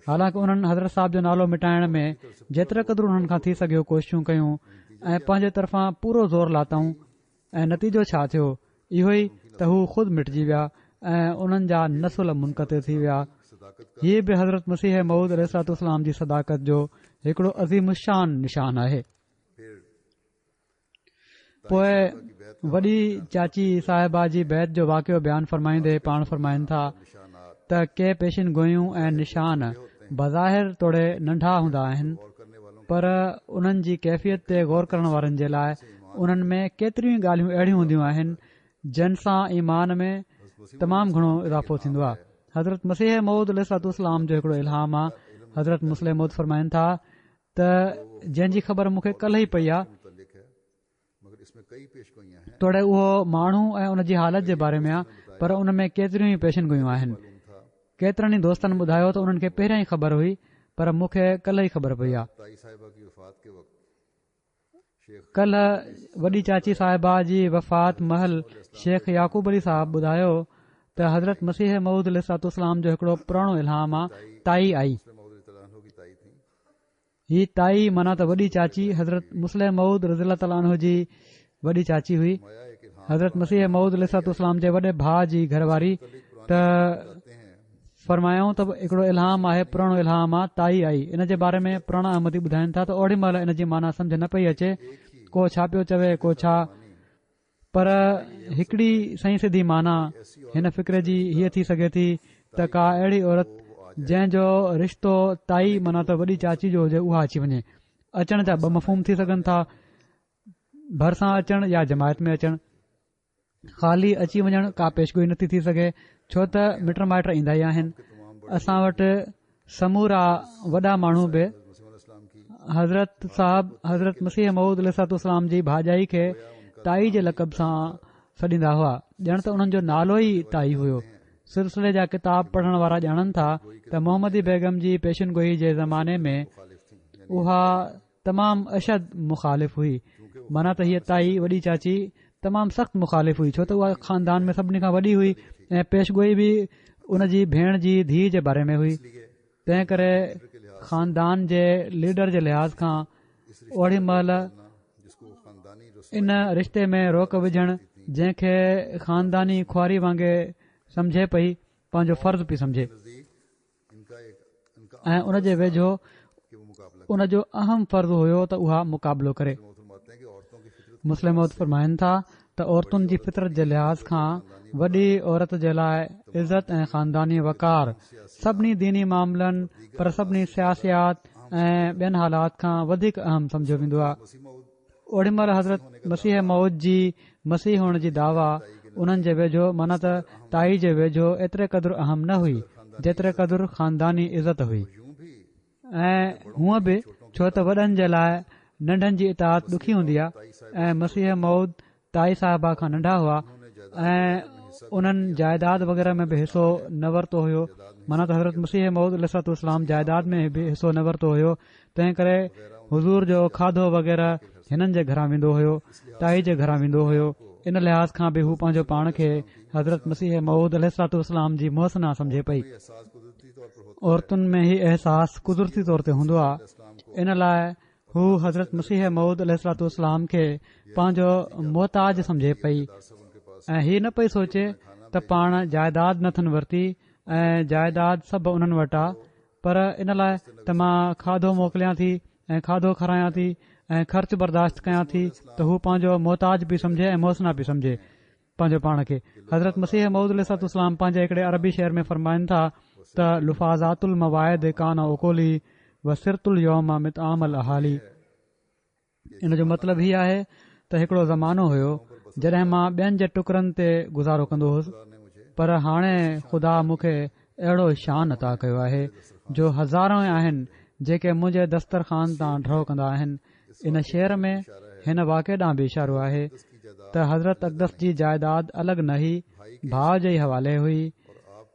हालांकि उन्हनि हज़रत साहिब जो नालो मिटाइण में जेतिरे क़दुरु उन्हनि खां थी सघियो कोशिशूं कयूं ऐं पंहिंजे तरफ़ां पूरो ज़ोर लाथऊं ऐं नतीजो छा थियो इहो ई त हू ख़ुदि मिटिजी विया ऐं उन्हनि जा नसुल मुनक़ते थी विया। हीअ बि हज़रत मसीह मऊद अलैहिस्सलाम जी सदाकत जो हिकिड़ो अज़ीमुशान निशान आहे। फिर पोइ वॾी चाची साहिबा जी बैत जो वाक़ियो बयानु फ़रमाईंदे पाण फ़रमाइनि था निशानात त के पेशिन गोयूं ऐं निशान बज़ाहिर तोड़े नंढा हूंदा आहिनि, पर उन्हनि जी कैफ़ियत ते गौर करण वारनि जे लाइ उन्हनि में केतिरियूं ॻाल्हियूं अहिड़ियूं हूंदियूं आहिनि जिन सां ईमान में तमामु घणो इज़ाफ़ो थींदो आहे। हज़रत मसीह मऊद अलैहिस्सलाम जो हिकिड़ो इल्हाम आहे। हज़रत मुस्लिम मऊद फरमाइनि था त जंहिंजी ख़बर मूंखे कल्ह ई पई आहे, तोड़े उहो माण्हू ऐं उन जी हालत जे बारे में आहे, पर उन में केतिरियूं ई पेशिन गोयूं आहिनि। केतिरनि ई दोस्तनि ॿुधायो त उन्हनि खे पहिरियां ई ख़बर हुई, पर मूंखे कल्ह ई ख़बर पई आहे। कल्ह वॾी चाची साहिबा जी वफ़ात महल शेख याकूब अली साहब ॿुधायो त हज़रत मसीह मऊद अलैहिस्सलाम जो हिकिड़ो पुराणो इल्हाम आहे, ताई आई। ही ताई माना त वॾी चाची हज़रत मुस्लिम मऊद रज़ियल्लाहु ताला अन्हु जी वॾी चाची हुई। हज़रत मसीह मऊद अलैहिस्सलाम जे वॾे भाउ जी घरवारी। त फरमायूं त हिकिड़ो इल्हाम आहे, पुराणो इल्हाम आहे, ताई आई। इन जे बारे में पुराणा अहमदी ॿुधाइनि था त ओॾी महिल इन जी माना सम्झ न पई अचे, को छा पियो चवे को छा, पर हिकिड़ी सही सिधी माना हिन फ़िक्र जी हीअ थी सघे थी त का अहिड़ी औरत जंहिंजो रिश्तो ताई माना त वॾी चाची जो हुजे उहा अची वञे। अचण जा ॿ मफ़हूम थी सघनि था, भरिसां अचणु या जमायत में अचणु। ख़ाली अची वञणु का पेशगोई नथी थी सघे, छो त मिट माइट ईंदा ई आहिनि। असां वटि समूरा वॾा माण्हू बि हज़रत साहब हज़रत मसीह मऊद अलैहिस्सलाम जी भाॼाई खे ताई जे लक़ब सां सॾींदा हुआ, ॼण त उन्हनि जो नालो ई ताई हुयो। सिलसिले जा किताब पढ़ण वारा ॼाणनि था त मोहम्मदी बेगम जी पेशिन गोई जे ज़माने में उहा तमामु अशद मुखालिफ़ हुई। माना त हीअ ताई वॾी चाची तमामु सख़्तु मुखालिफ़ हुई, छो त उहा ख़ानदान में सभिनी खां वॾी हुई ऐं पेशगोई बि उन जी भेण जी धीउ जे बारे में हुई। तंहिं करे ख़ानदान जे लीडर जे लिहाज़ खां ओड़ी महिल इन रिश्ते में रोक विझणु, जंहिंखे ख़ानदानी खुआरी वांगुरु समझे पई, पंहिंजो फर्ज़ पई समझे ऐं उन जे वेझो उन जो अहम फर्ज़ हुयो त उहा मुक़ाबिलो करे। मुस्लिम फरमाइनि था त औरतुनि जी फितरत जे लिहाज़ खां वॾी औरत जे लाइ इज़त ऐं ख़ानदानी वक़ार सभिनी दीनी मामलनि, पर सभिनी सियासियात ऐं ॿियनि हालात खां वधीक अहम सम्झो वेंदो आहे। ओॾी महिल हज़रत मसीह मऊद जी मसीह हुअण जी दावा उन्हनि जे वेझो माना त ताई जे वेझो एतिरे क़दुरु अहम न हुई जेतिरे क़दुरु ख़ानदानी इज़त हुई। ऐं हूअं बि छो त वॾनि जे लाइ नंढनि जी इताद ॾुखी हूंदी आहे ऐं मसीह मऊद ताई साहिबा खां नंढा हुआ ऐं उन्हनि जाइदाद वग़ैरह में बि हिसो न वरितो हुयो। माना त हज़रत मसीह मऊद अलैहिस्सलाम जाइदाद में बि हिसो न वरितो हुयो। तंहिं करे हुज़ूर जो खाधो वग़ैरह हिननि जे घरां वेंदो हुयो, ताई जे घरां वेंदो हुयो। इन लिहाज़ खां बि हू पंहिंजो पाण खे हज़रत मसीह मऊद अलैहिस्सलाम जी मोहसिना समझे पई। औरतुनि में ही अहसास कुदरती तौर ते हूंदो आहे, इन लाइ हू हज़रत मसीह मऊद अलैहिस्सलाम खे पंहिंजो मोहताज समझे पई ऐं हीअ न पई सोचे त पाण जाइदाद नथनि वरिती ऐं जाइदाद सभु उन्हनि वटि आहे, पर इन लाइ त मां खाधो मोकिलियां थी ऐं खाधो खारायां थी ऐं ख़र्च बर्दाश्त कयां थी त हू पंहिंजो मोहताज बि समझे ऐं मोहसिना बि समझे पंहिंजो पाण खे। हज़रत मसीह मऊद अलैहिस्सलाम पंहिंजे हिकिड़े अरबी शहर में फरमाइनि था त लुफ़ाज़ातुल मवाइद कान ओकोली वसिरतुल यौम मितआमल अहाली। इन जो मतिलबु हीअ आहे त हिकिड़ो ज़मानो हुयो जॾहिं मां ॿियनि जे टुकड़नि ते गुज़ारो कंदो हुउसि, पर हाणे ख़ुदा मूंखे अहिड़ो शान अता कयो आहे जो हज़ारो आहिनि जेके मुंहिंजे दस्तरखान तां ड्रॉ कंदा आहिनि। इन शेर में हिन वाक़े ॾांहुं बि इशारो आहे त हज़रत अक़दस जी जाइदाद अलॻि न हुई, भाउ जे ई हवाले हुई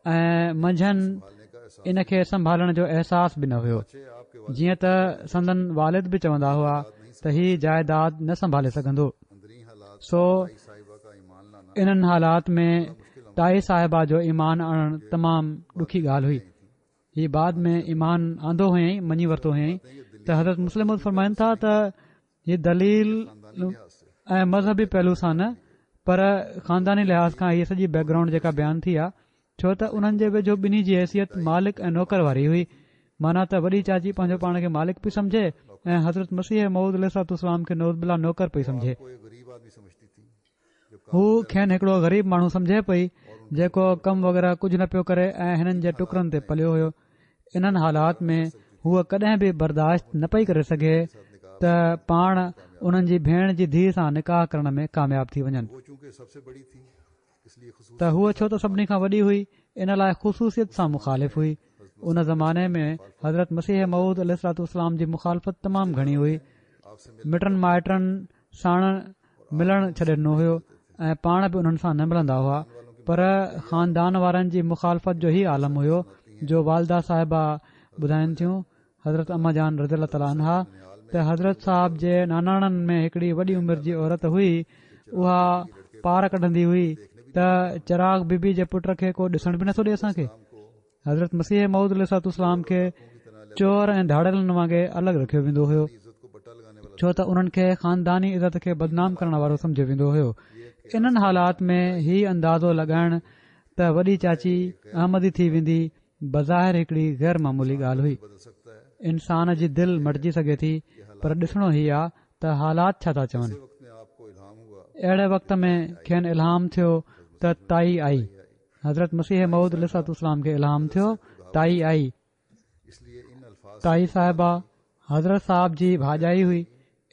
ऐं मंझंदि इन खे संभालण जो अहसास बि न हुयो। जीअं त संदन वालिद बि चवंदा हुआ त हीउ जाइदाद न संभाले सघंदो। सो इन्हनि हालात में ताई साहिबा जो ईमान आणणु तमामु ॾुखी ॻाल्हि हुई। हीउ बाद में ईमान आंदो हुयईं, मञी वरितो हुयईं। त हज़रत मुस्लिम फरमाइनि था त हीअ दलील ऐं मज़हबी पहलू सां न, पर ख़ानदानी लिहाज़ खां हीअ सॼी बैकग्राउंड जेका बयानु थी आहे, छो त उन्हनि जे वेझो ॿिन्ही जी हैसियत मालिक ऐं नौकर वारी हुई। माना त वॾी चाची पंहिंजो पाण खे मालिक पई समझे ऐं हज़रत मसीह मऊद अलैहिस्सलाम खे नौज़बिल्ला नौकर पई समझे। हू खेनि हिकिड़ो ग़रीब माण्हू समझे पई जेको कमु वग़ैरह कुझु न पियो करे ऐं हिननि जे टुकड़नि ते पलियो हुयो। इन्हनि हालात में हूअ कॾहिं बि बर्दाश्त न पई करे सघे त पाण उन्हनि जी भेण जी धीउ सां निकाह करण में कामयाब थी वञनि। त हूअ छो त सभिनी खां वॾी हुई, इन लाइ ख़ुशूसियत सां मुखालिफ़ हुई। उन ज़माने में हज़रत मसीह मऊद अलैहिस्सलाम जी मुखालफ़त तमामु घणी हुई। मिटनि माइटनि साण मिलणु छॾे ॾिनो हुयो ऐं पाण बि उन्हनि सां न मिलंदा हुआ, पर ख़ानदान वारनि जी मुखालफ़त जो ई आलम हुयो जो वालदा साहिबा ॿुधाइनि थियूं। हज़रत अम्मा जान रज़ी अल्लाह ताला अन्हा त हज़रत साहिब जे नानाणनि में हिकड़ी वॾी उमिरि जी औरत हुई। उहा पार कढंदी हुई त चिराग बीबी जे पुट खे को ॾिसण बि नथो ॾे असांखे। हज़रत मसीह मऊद अलैहिस्सलाम खे चोर ऐं धाड़ेलनि वांगुरु अलॻि रखियो वेंदो हुयो, छो त उन्हनि खे ख़ानदानी इज़त खे बदनाम करण वारो सम्झियो वेंदो हुयो। इन्हनि हालात में ही अंदाज़ो लॻाइण त वॾी चाची अहमदी थी वेंदी बज़ाहिर हिकड़ी गैर मामूली ॻाल्हि हुई। इंसान जी दिलि मटिजी सघे थी, पर ॾिसणो ही आहे त हालात छा था चवनि। अहिड़े वक़्त में खेनि इल्हाम थियो त ताई आई। हज़रत मसीह मऊद अलैहिस्सलाम खे इल्हाम थियो, ताई आई। ताई साहिबा हज़रत साहिब जी भाॼाई हुई।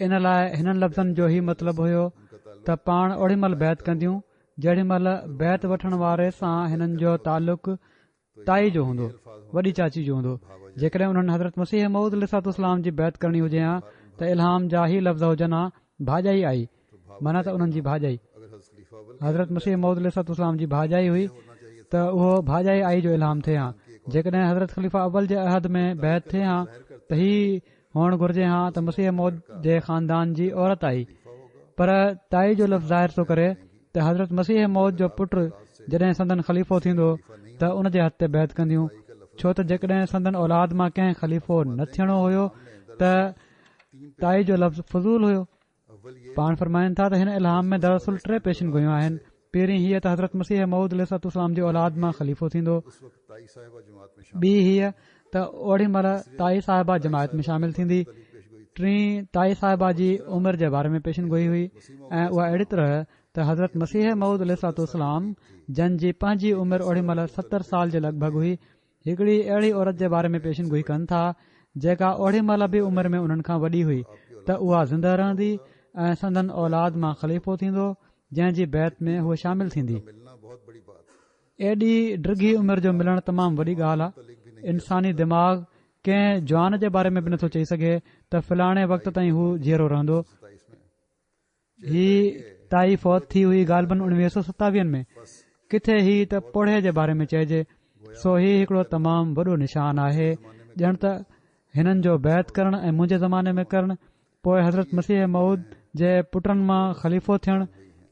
इन लाइ हिननि लफ़्ज़नि जो ई मतिलबु हुयो त पाण ओड़ी महिल बैत कंदियूं जेॾी महिल बैत वठण वारे सां हिननि जो तालुक़ ताई जो हूंदो, वॾी चाची जो हूंदो। जेकॾहिं उन्हनि हज़रत मसीह मऊद अलैहिस्सलाम जी बैत करणी हुजे हा त इल्हाम जा ई लफ़्ज़ हुजनि हा, भाॼाई आई, माना त उन्हनि जी भाॼाई। हज़रत मसीह मऊद अलैहिस्सलाम जी भाॼाई हुई त उहो भाॼाई आई जो इल्हाम थिए हा। जेकॾहिं हज़रत ख़लीफ़ा अव्वल जे अहद में बैत थिए हा त ही हुअणु घुर्जे हा त मसीह मौद जे ख़ानदान जी औरत आई, पर ताई जो लफ़्ज़ ज़ाहिर थो करे त हज़रत मसीह मौद जो पुटु जॾहिं संदन ख़लीफ़ो थींदो त उन जे हथ ते बैत कंदियूं, छो त जेकॾहिं संदन औलाद मां कंहिं ख़लीफ़ो न थियणो हुयो त ताई जो लफ़्ज़ फज़ूल हुयो। पाण फरमाइनि था त हिन इल्हाम में दरअसल 3 पेशिन गोयूं आहिनि। पहिरीं हीअ त हज़रत मसीह मऊद अलैहिस्सलाम जी औलाद मां ख़लीफ़ो थींदो, ॿी हीअ त ओड़ी महिल ताई साहिबा जमायत में शामिल थींदी, टीं ताई साहिबा जी उमिरि जे बारे में पेशिन गोई हुई ऐं उहा अहिड़ी तरह त हज़रत मसीह मऊद अलैहिस्सलाम जन जी पंहिंजी उमिरि ओड़ी महिल 70 साल जे लॻभॻि हुई। हिकड़ी अहिड़ी औरत जे बारे में पेशिन गोई कनि था जेका ओड़ी महिल बि उमिरि में उन्हनि खां वॾी हुई त उहा ज़िंदा रहंदी ऐं संदन औलाद मां ख़लीफ़ो थींदो जंहिं जी बैत में हूअ शामिल थींदी। एॾी डिघी उमिरि जो मिलणु तमामु वॾी ॻाल्हि आहे। इंसानी दिमाग़ कंहिं जवान जे बारे में बि नथो चई सघे त फलाणे वक़्त ताईं हू जीअरो रहंदो। ही ताई फौत थी हुई ग़ालिबन 1927 में। किथे ही त पोढ़े जे बारे में चइजे, सो ही हिकड़ो तमामु वॾो निशान आहे ॼण त हिननि जो बैत करणु ऐं मुंहिंजे ज़माने में करणु, पोइ हज़रत मसीह मऊद जे पुटनि मां ख़लीफ़ो थियणु,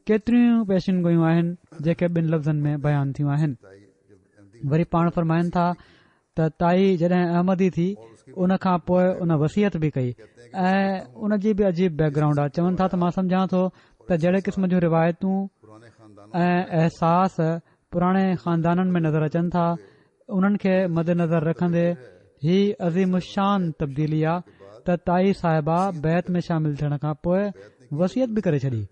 केतिरियूं पेशिन गोयूं आहिनि जेके ॿिनि लफ़्ज़नि में बयानु थियूं आहिनि। वरी पाण फरमाइनि था त ताई जॾहिं अहमदी थी उन खां पोइ उन वसियत बि कई ऐं उन जी बि अजीब बैकग्राउंड आहे। चवनि था त मां सम्झां थो त जहिड़े क़िस्म जूं रिवायतूं ऐं अहसास पुराणे ख़ानदाननि में नज़र अचनि था, उन्हनि खे मद्देनज़र रखंदे ही अज़ीम शान तब्दीली आहे त ताई साहिबा बैत में शामिल थियण खां पोइ वसियत बि करे छॾी।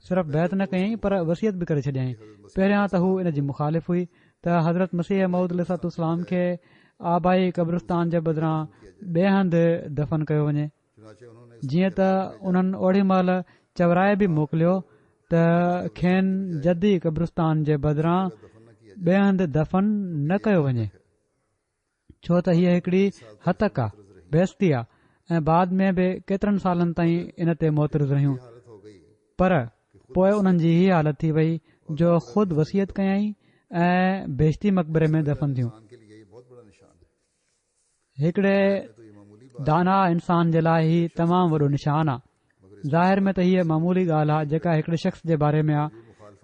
सिर्फ़ बैत न कयईं पर वसियत बि करे छॾियईं। पहिरियां त हू इन जी मुखालिफ़ हुई त हज़रत मसीह मऊद अलैहिस्सलाम खे आबाई कब्रिस्तान जे बदिरां ॿिए हंधि दफ़न कयो वञे, जीअं त उन्हनि ओड़ी महिल चवराए बि मोकिलियो त खेनि जदी कब्रिस्तान जे बदिरां ॿिए हंधि दफ़न न कयो वञे, छो त हीअ हिकड़ी हतक आहे, बेइज़ती आहे ऐं बाद में बि केतिरनि सालनि ताईं इन ते मोतरिज़ रहियूं। पर पोइ उन्हनि जी हीअ हालत थी वई जो ख़ुदि वसियत कयईं ऐं बेश्ती मक़बरे में दफ़न थियूं। हिकड़े दाना इंसान जे लाइ ही तमामु वॾो निशान आहे। ज़ाहिर में त हीअ मामूली ॻाल्हि आहे जेका हिकड़े शख़्स जे बारे में आहे,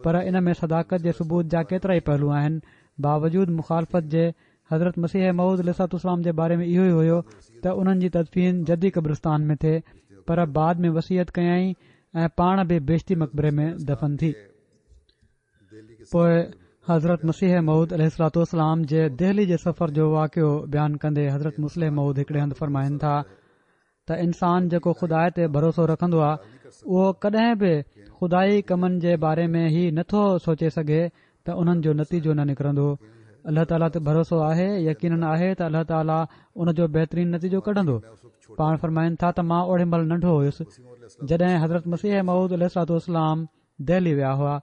पर इन में सदाकत जे सबूत जा केतिरा ई पहलू आहिनि। बावजूद मुखालफ़त जे हज़रत मसीह मऊद अलैहिस्सलाम जे बारे में इहो ई हुयो त उन्हनि जी तदफ़ीन जदी कब्रिस्तान में थिए, पर बाद में वसियत कयईं ऐं पाण बि बेश्ती मक़बरे में दफ़न थी। पोइ हज़रत मसीह मऊद अलैहिस्सलाम जे दिल्ली जे सफ़र जो वाक़ियो बयानु कंदे हज़रत मुस्लिम मऊद हिकड़े हंधि फरमाइनि था त इंसान जेको खुदा ते भरोसो रखंदो आहे उहो कॾहिं बि खुदाई कमनि जे बारे में ही नथो सोचे सघे त उन्हनि जो नतीजो न निकिरंदो। अल्लाह ताला ते भरोसो आहे, यकीन आहे त अल्लाह ताला उन जो बहितरीन नतीजो कढंदो। पाण फरमाइनि था त मां ओड़े महिल नंढो हुयुसि जॾहिं हज़रत मसीह मऊद अलैहिस्सलाम दिल्ली विया हुआ।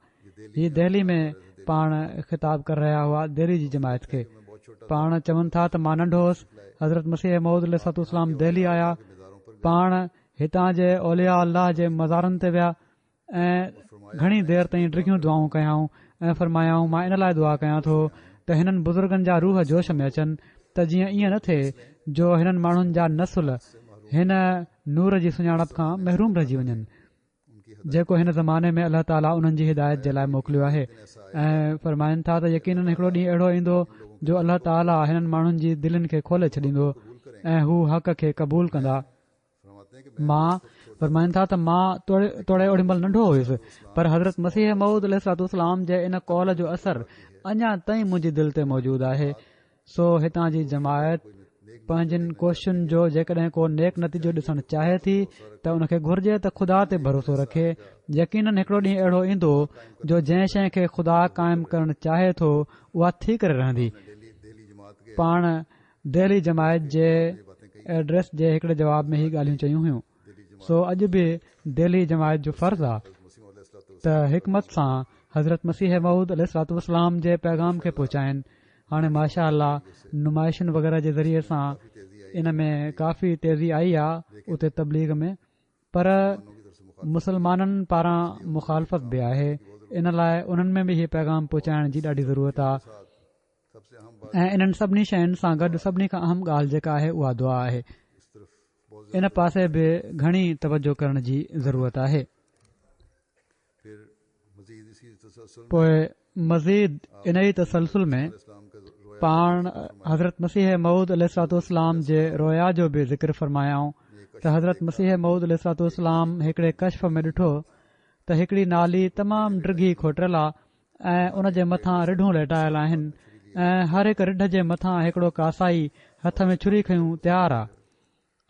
हीअ दिल्ली में पाण ख़िताब करे रहिया हुआ दिल्ली जी जमायत खे। पाण चवनि था त मां नंढो हुयुसि, हज़रत मसीह मऊद अलैहिस्सलाम दिल्ली आया। पाण हितां जे औलिया अल्लाह जे मज़ारनि ते विया ऐं घणी देर ताईं ड्रिघियूं दुआऊं कयाऊं ऐं फरमायाऊं मां इन लाइ दुआ कयां थो त हिननि बुज़ुर्गनि जा रूह जोश में अचनि, त जीअं ईअं न थिए जो हिननि माण्हुनि जा नसुल हिन नूर जी सुञाणप खां महरूम रहिजी वञनि जेको हिन ज़माने में अल्लाह ताला उन्हनि जी हिदायत जे लाइ मोकिलियो आहे। ऐं फरमाइनि था त यकीन हिकिड़ो ॾींहुं अहिड़ो ईंदो जो अल्लाह ताला हिननि माण्हुनि जी दिलनि खे खोले छॾींदो ऐं हू हक़ खे क़बूल कंदा। मां फरमाइनि था त मां तोड़े ओड़ी महिल नंढो हुयुसि, पर हज़रत मसीह मऊद अलैहिस्सलाम जे इन कौल जो असर अञा ताईं मुंहिंजी दिलि ते मौजूदु आहे। सो हितां जी जमायत पंहिंजनि कोशिशुनि जो जेकॾहिं को नेक नतीजो ॾिसणु चाहे थी त उन खे घुर्जे त ख़ुदा ते भरोसो रखे। यकीन हिकिड़ो ॾींहुं अहिड़ो ईंदो जो जंहिं शइ खे ख़ुदा क़ाइमु करणु चाहे थो उहा थी करे रहंदी। पाण दिल्ली जमायत जे एड्रेस जे हिकिड़े जवाब में ही ॻाल्हियूं चयूं हुयूं। सो अॼु बि दिल्ली जमायत जो फर्ज़ आहे त हिकमत सां हज़रत मसीह मऊद अलैहिस्सलाम जे पैगाम खे पहुचाइनि। हाणे माशा अल्लाह नुमाइशुनि वग़ैरह जे ज़रिए सां इन में काफ़ी तेज़ी आई आहे उते तबलीग में, पर मुसलमाननि पारां मुखालफ़त बि आहे। इन लाइ उन्हनि में बि हीउ पैगाम पहुचाइण जी ॾाढी ज़रूरत आहे ऐं इन्हनि सभिनी शयुनि सां गॾु सभिनी खां अहम ॻाल्हि जेका आहे उहा दुआ आहे। इन पासे बि घणी तवजो करण जी ज़रूरत आहे। पोइ मज़ीद इन ई तसलसुल में पाण हज़रत मसीह मऊद अलैहिस्सलाम जे रोया जो बि ज़िक्र फरमायाऊं त हज़रत मसीह मऊद अलैहिस्सलाम हिकिड़े कश्फ में ॾिठो त हिकिड़ी नाली तमामु ड्रिघी खोटियल आहे ऐं उन जे मथां रिढूं लेटायल आहिनि ऐं हर हिकु रिढ जे मथां हिकिड़ो कासाई हथ में छुरी खयूं तयारु आहे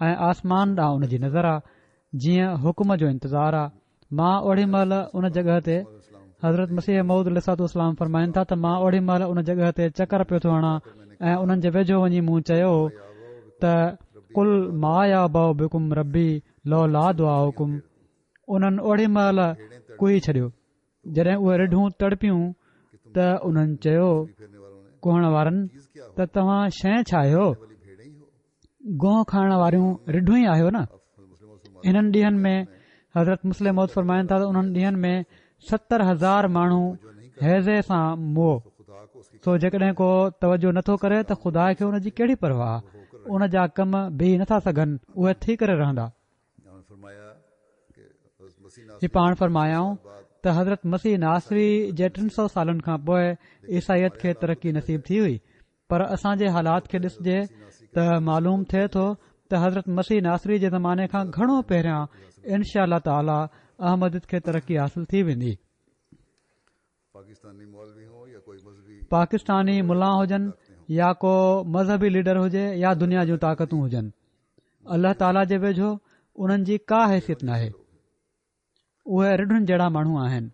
ऐं आसमान ॾांहुं उन जी नज़र आहे जीअं हुकुम जो इंतज़ारु आहे। मां ओड़ी महिल उन जॻह ते हज़रत मसीह मऊद अलैहिस्सलाम फरमाइनि था त मां ओड़ी महिल उन जॻह ते चकर पियो थो हणां ऐं उन्हनि जे वेझो वञी मूं चयो त कुल मां या बाउ बिकुम रबी लो ला दुआ हुकुम। उन्हनि ओड़ी महिल कुई छॾियो जॾहिं उहे रिढूं तड़पियूं त उन्हनि चयो कुहण वारनि त तव्हां शइ छा आहियो, गोह खाइण वारियूं रिढूं ई आहियो न। हिननि ॾींहनि में हज़रत मुस्लिम मौत फरमाइनि था त उन्हनि ॾींहनि में 70,000 माण्हू हैज़े सां मोह। सो जेकॾहिं को तवजो नथो करे त ख़ुदा खे उन जी कहिड़ी परवाह, उन जा कम बीह नथा सघनि, उहे थी करे रहंदा। ही पाण फरमायाऊं त हज़रत मसीह नासरी जे 300 सालनि खां पोइ ईसाइत खे तरक़ी नसीब थी हुई, पर असांजे हालात खे ॾिसजे त मालूम थिए थो त हज़रत मसीह नासरी जे ज़माने खां घणो पहिरियां इनशा अल्लाह ताला अहमद खे तरक़ी हासिल थी वेंदी। पाकिस्तानी मुल्ला हुजनि या को मज़हबी लीडर हुजे या दुनिया जूं ताक़तूं हुजनि, अल्लाह ताला जे वेझो उन्हनि जी का हैसियत न आहे। उहे रिढुनि जहिड़ा माण्हू आहिनि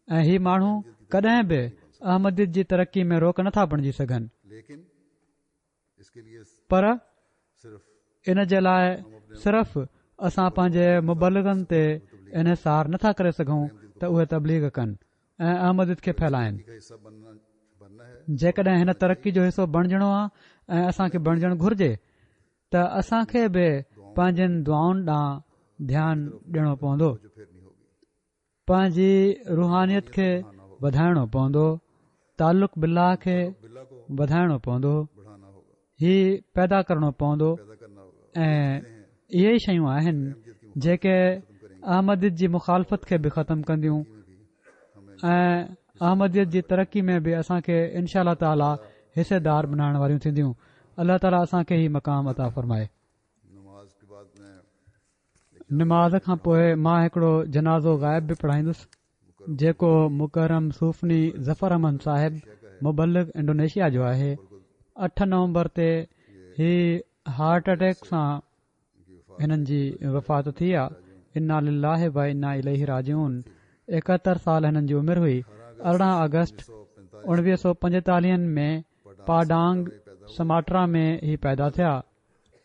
ऐं ही माण्हू कॾहिं बि अहमदियत जी तरक़ी में रोक नथा बणिजी सघनि, पर इन जे लाइ सिर्फ़ असां पंहिंजे मुबलगनि ते इनसार नथा करे सघूं त उहे तबलीग कनि ऐं अहमदियत खे फैलाइनि। जेकॾहिं हिन तरक़ी जो हिसो बणजणो आहे ऐं असांखे बणजणु घुर्जे त असांखे बि पंहिंजनि दुआउनि ॾांहुं ध्यानु ॾियणो पवंदो, पंहिंजी रुहानियत खे वधाइणो पवंदो, तालुक़ बिल्लाह खे वधाइणो पवंदो, ही पैदा करणो पवंदो। ऐं इहे ई शयूं आहिनि जेके अहमदियत जी मुखालफ़त खे बि ख़तमु कंदियूं ऐं अहमदियत जी तरक़ी में बि असांखे इनशा अल्लाह ताला हिसेदार बनाइण वारियूं थींदियूं। अल्लाह ताला असांखे ही मक़ाम अता फ़रमाए। नमाज़ खां पोइ मां हिकिड़ो जनाज़ो ग़ाइब बि पढ़ाईंदुसि जेको मुकरम सूफ़नी ज़फ़र अहमद साहिब मुबलिग इंडोनेशिया जो आहे। 8 नवंबर ते ही हार्ट अटैक सां हिननि जी वफ़ात थी आहे। इन्ना लिल्लाहि व इन्ना इलैहि राजिऊन। 71 साल हिननि जी उमिरि हुई 18 अगस्त 1945 में पाडांग समाट्रा में ही पैदा थिया।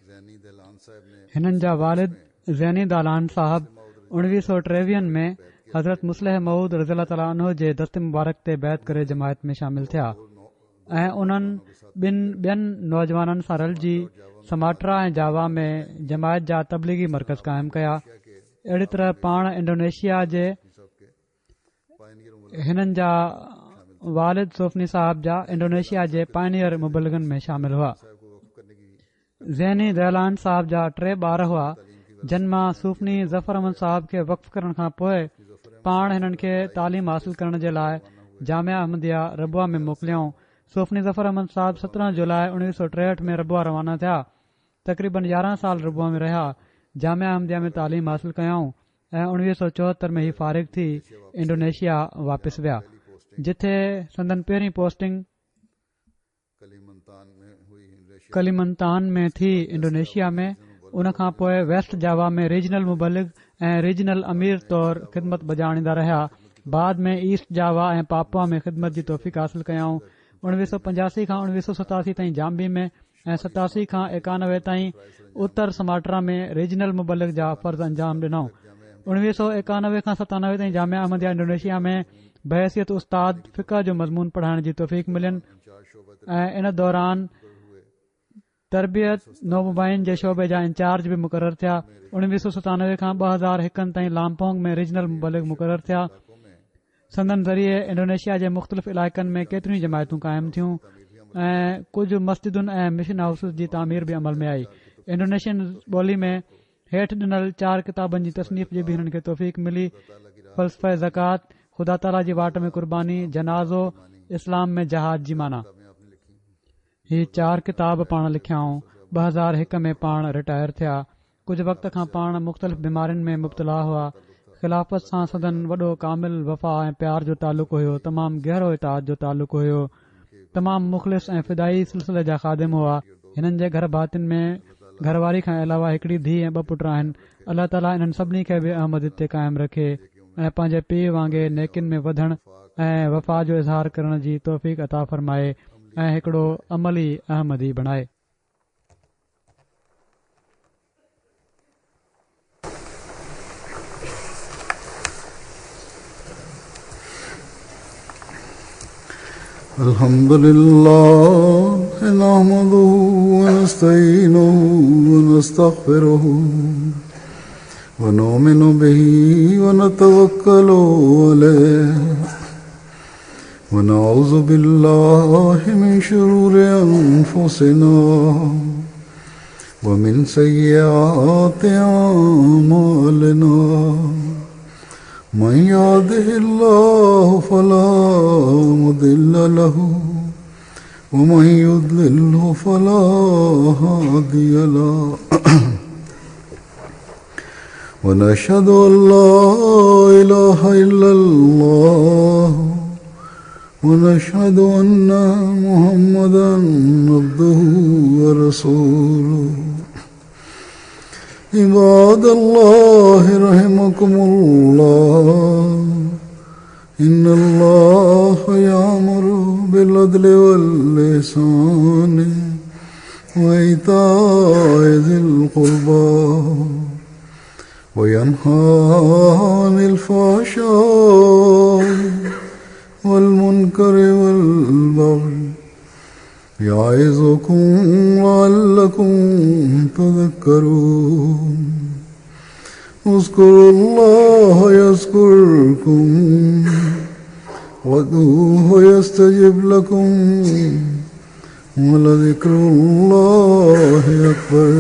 ज़ैनी दलान साहब ने हिननि जा वालिद ज़ैनी दालान साहब 1953 में हज़रत मुस्लिह मऊद रज़ियल्लाहु ताला अन्हु जे दस्ते मुबारक ते बैत करे जमायत में शामिल थिया ऐं उन्हनि ॿियनि नौजवाननि सां रलिजी समाट्रा ऐं जावा में जमायत जा तबलीगी मर्कज़ क़ाइमु कया। अहिड़ी तरह पाण इंडोनेशिया जे हिननि जा वालिद सोफनी साहब जा इंडोनेशिया जे पायनियर मुबलिगनि में शामिल हुआ। ज़ैनी दलान साहब जा 3 ॿार हुआ जिन मां सूफनी ज़फ़र अहमद साहब खे वक़्फ़ करण खां पोइ पाण हिननि खे तालीम हासिल करण जे लाइ जामिया अहमदिया रबुआ में मोकिलियऊं। सूफनी ज़फ़र अहमद साहब 17 जुलाई 1963 में रबुआ रवाना थिया। तक़रीबन 11 साल रबुआ में रहिया। जामिया अहमदिया में तालीम हासिल कयऊं ऐं 1974 में ही फ़ारिग़ थी इंडोनेशिया वापसि विया, जिथे संदन पहिरीं पोस्टिंग कलिमंतान में थी इंडोनेशिया में। उन खां पोइ वेस्ट जावा में रीजनल मुबलिग ऐं रीजनल अमीर तौर ख़िदमत बजाणींदा रहिया। बाद में ईस्ट जावा ऐं पापुआ में ख़िदमत जी तौफ़ीक़ हासिल कयऊं। 1985 खां 1987 ताईं जाम्बी में ऐं 87 खां 91 ताईं उत्तर समाट्रा में रीजनल मुबलिग जा फ़र्ज़ अंजाम ॾिनऊं। 1991 खां 97 ताईं जामिया अहमदिया इंडोनेशिया में बहसियत उस्ताद फ़िक़ह जो मज़मून पढ़ाइण जी तौफ़ीक़ मिलियनि ऐं इन दौरान तरबियत नौमुबाइन जे शोबे जा इंचार्ज बि मुक़ररु थिया। 1997 खां 2001 ताईं लामपोंग में रीजनल मुबलिग मुक़ररु थिया। संदन ज़रिए इंडोनेशिया जे मुख़्तलिफ़ इलाइक़नि में केतिरियूं जमायतूं क़ाइमु थियूं ऐं कुझु मस्जिदुनि ऐं मिशन हाउसिस जी तामीर बि अमल में आई। इंडोनेशियन ॿोली में हेठि ॾिनल 4 किताबनि जी तसनीफ़ जी बि हिननि खे तौफ़ीक़ मिली। फ़लसफ़े ज़कात, ख़ुदा ताला जी वाट में कुर्बानी, जनाज़ो, इस्लाम में जहाद जी माना। ही 4 किताब पाण लिखियाऊं। 2001 में पाण रिटायर थिया। कुझु वक़्त खां पाण मुख़्तलिफ़ बीमारियुनि में मुब्तला हुआ। ख़िलाफ़त सां सदन वॾो कामिल वफ़ा ऐं प्यार जो तालुक़ु हुयो। तमामु गहरो इताद जो तालुक़ु हुयो। तमामु मुख़लिस ऐं फ़िदाई सिलसिले जा ख़ादिम हुआ। हिननि जे घर भातियुनि में घरवारी खां अलावा हिकिड़ी धीउ ऐं 2 पुट आहिनि। अल्लाह ताला इन्हनि सभिनी खे बि अहमद ते क़ाइमु रखे ऐं पंहिंजे पीउ वांगुरु नेकिन में वधण ऐं वफ़ा जो इज़हार करण जी तौफ़ीक़ अता फ़रमाए ऐं हिकिड़ो अमली अहमदी बणाए। अल्हम्दुलिल्लाह नहमदुहु व नस्तईनुहु व नस्तगफिरुहु व नुमिनु बिही व नतवक्कलु अलैहि व नऊज़ु बिल्लाहि मिन शुरूरि अनफुसिना व मिन सय्यिआति अअमालिना मन यहदिहिल्लाहु फला मुदिल्ल लहु व मन युद्लिल्हु फला हादिय लहु व नशहदु अन ला इलाहा इल्लल्लाह व नशहदु अन्ना मुहम्मदन अब्दुहु व रसूलुहु। इबादल्लाह रहमकुमुल्लाह इन्नल्लाह यामुरु बिल अदलि वल इहसानि व इताइ ज़िल क़ुर्बा व यन्हा अनिल फ़हशाइ वल मुनकरि वल बग़ि याइज़ुकुम लअल्लकुम तज़क्करून। उज़्कुरुल्लाह यज़्कुरकुम वदऊहु यस्तजिब लकुम व लज़िक्रुल्लाहि अकबर।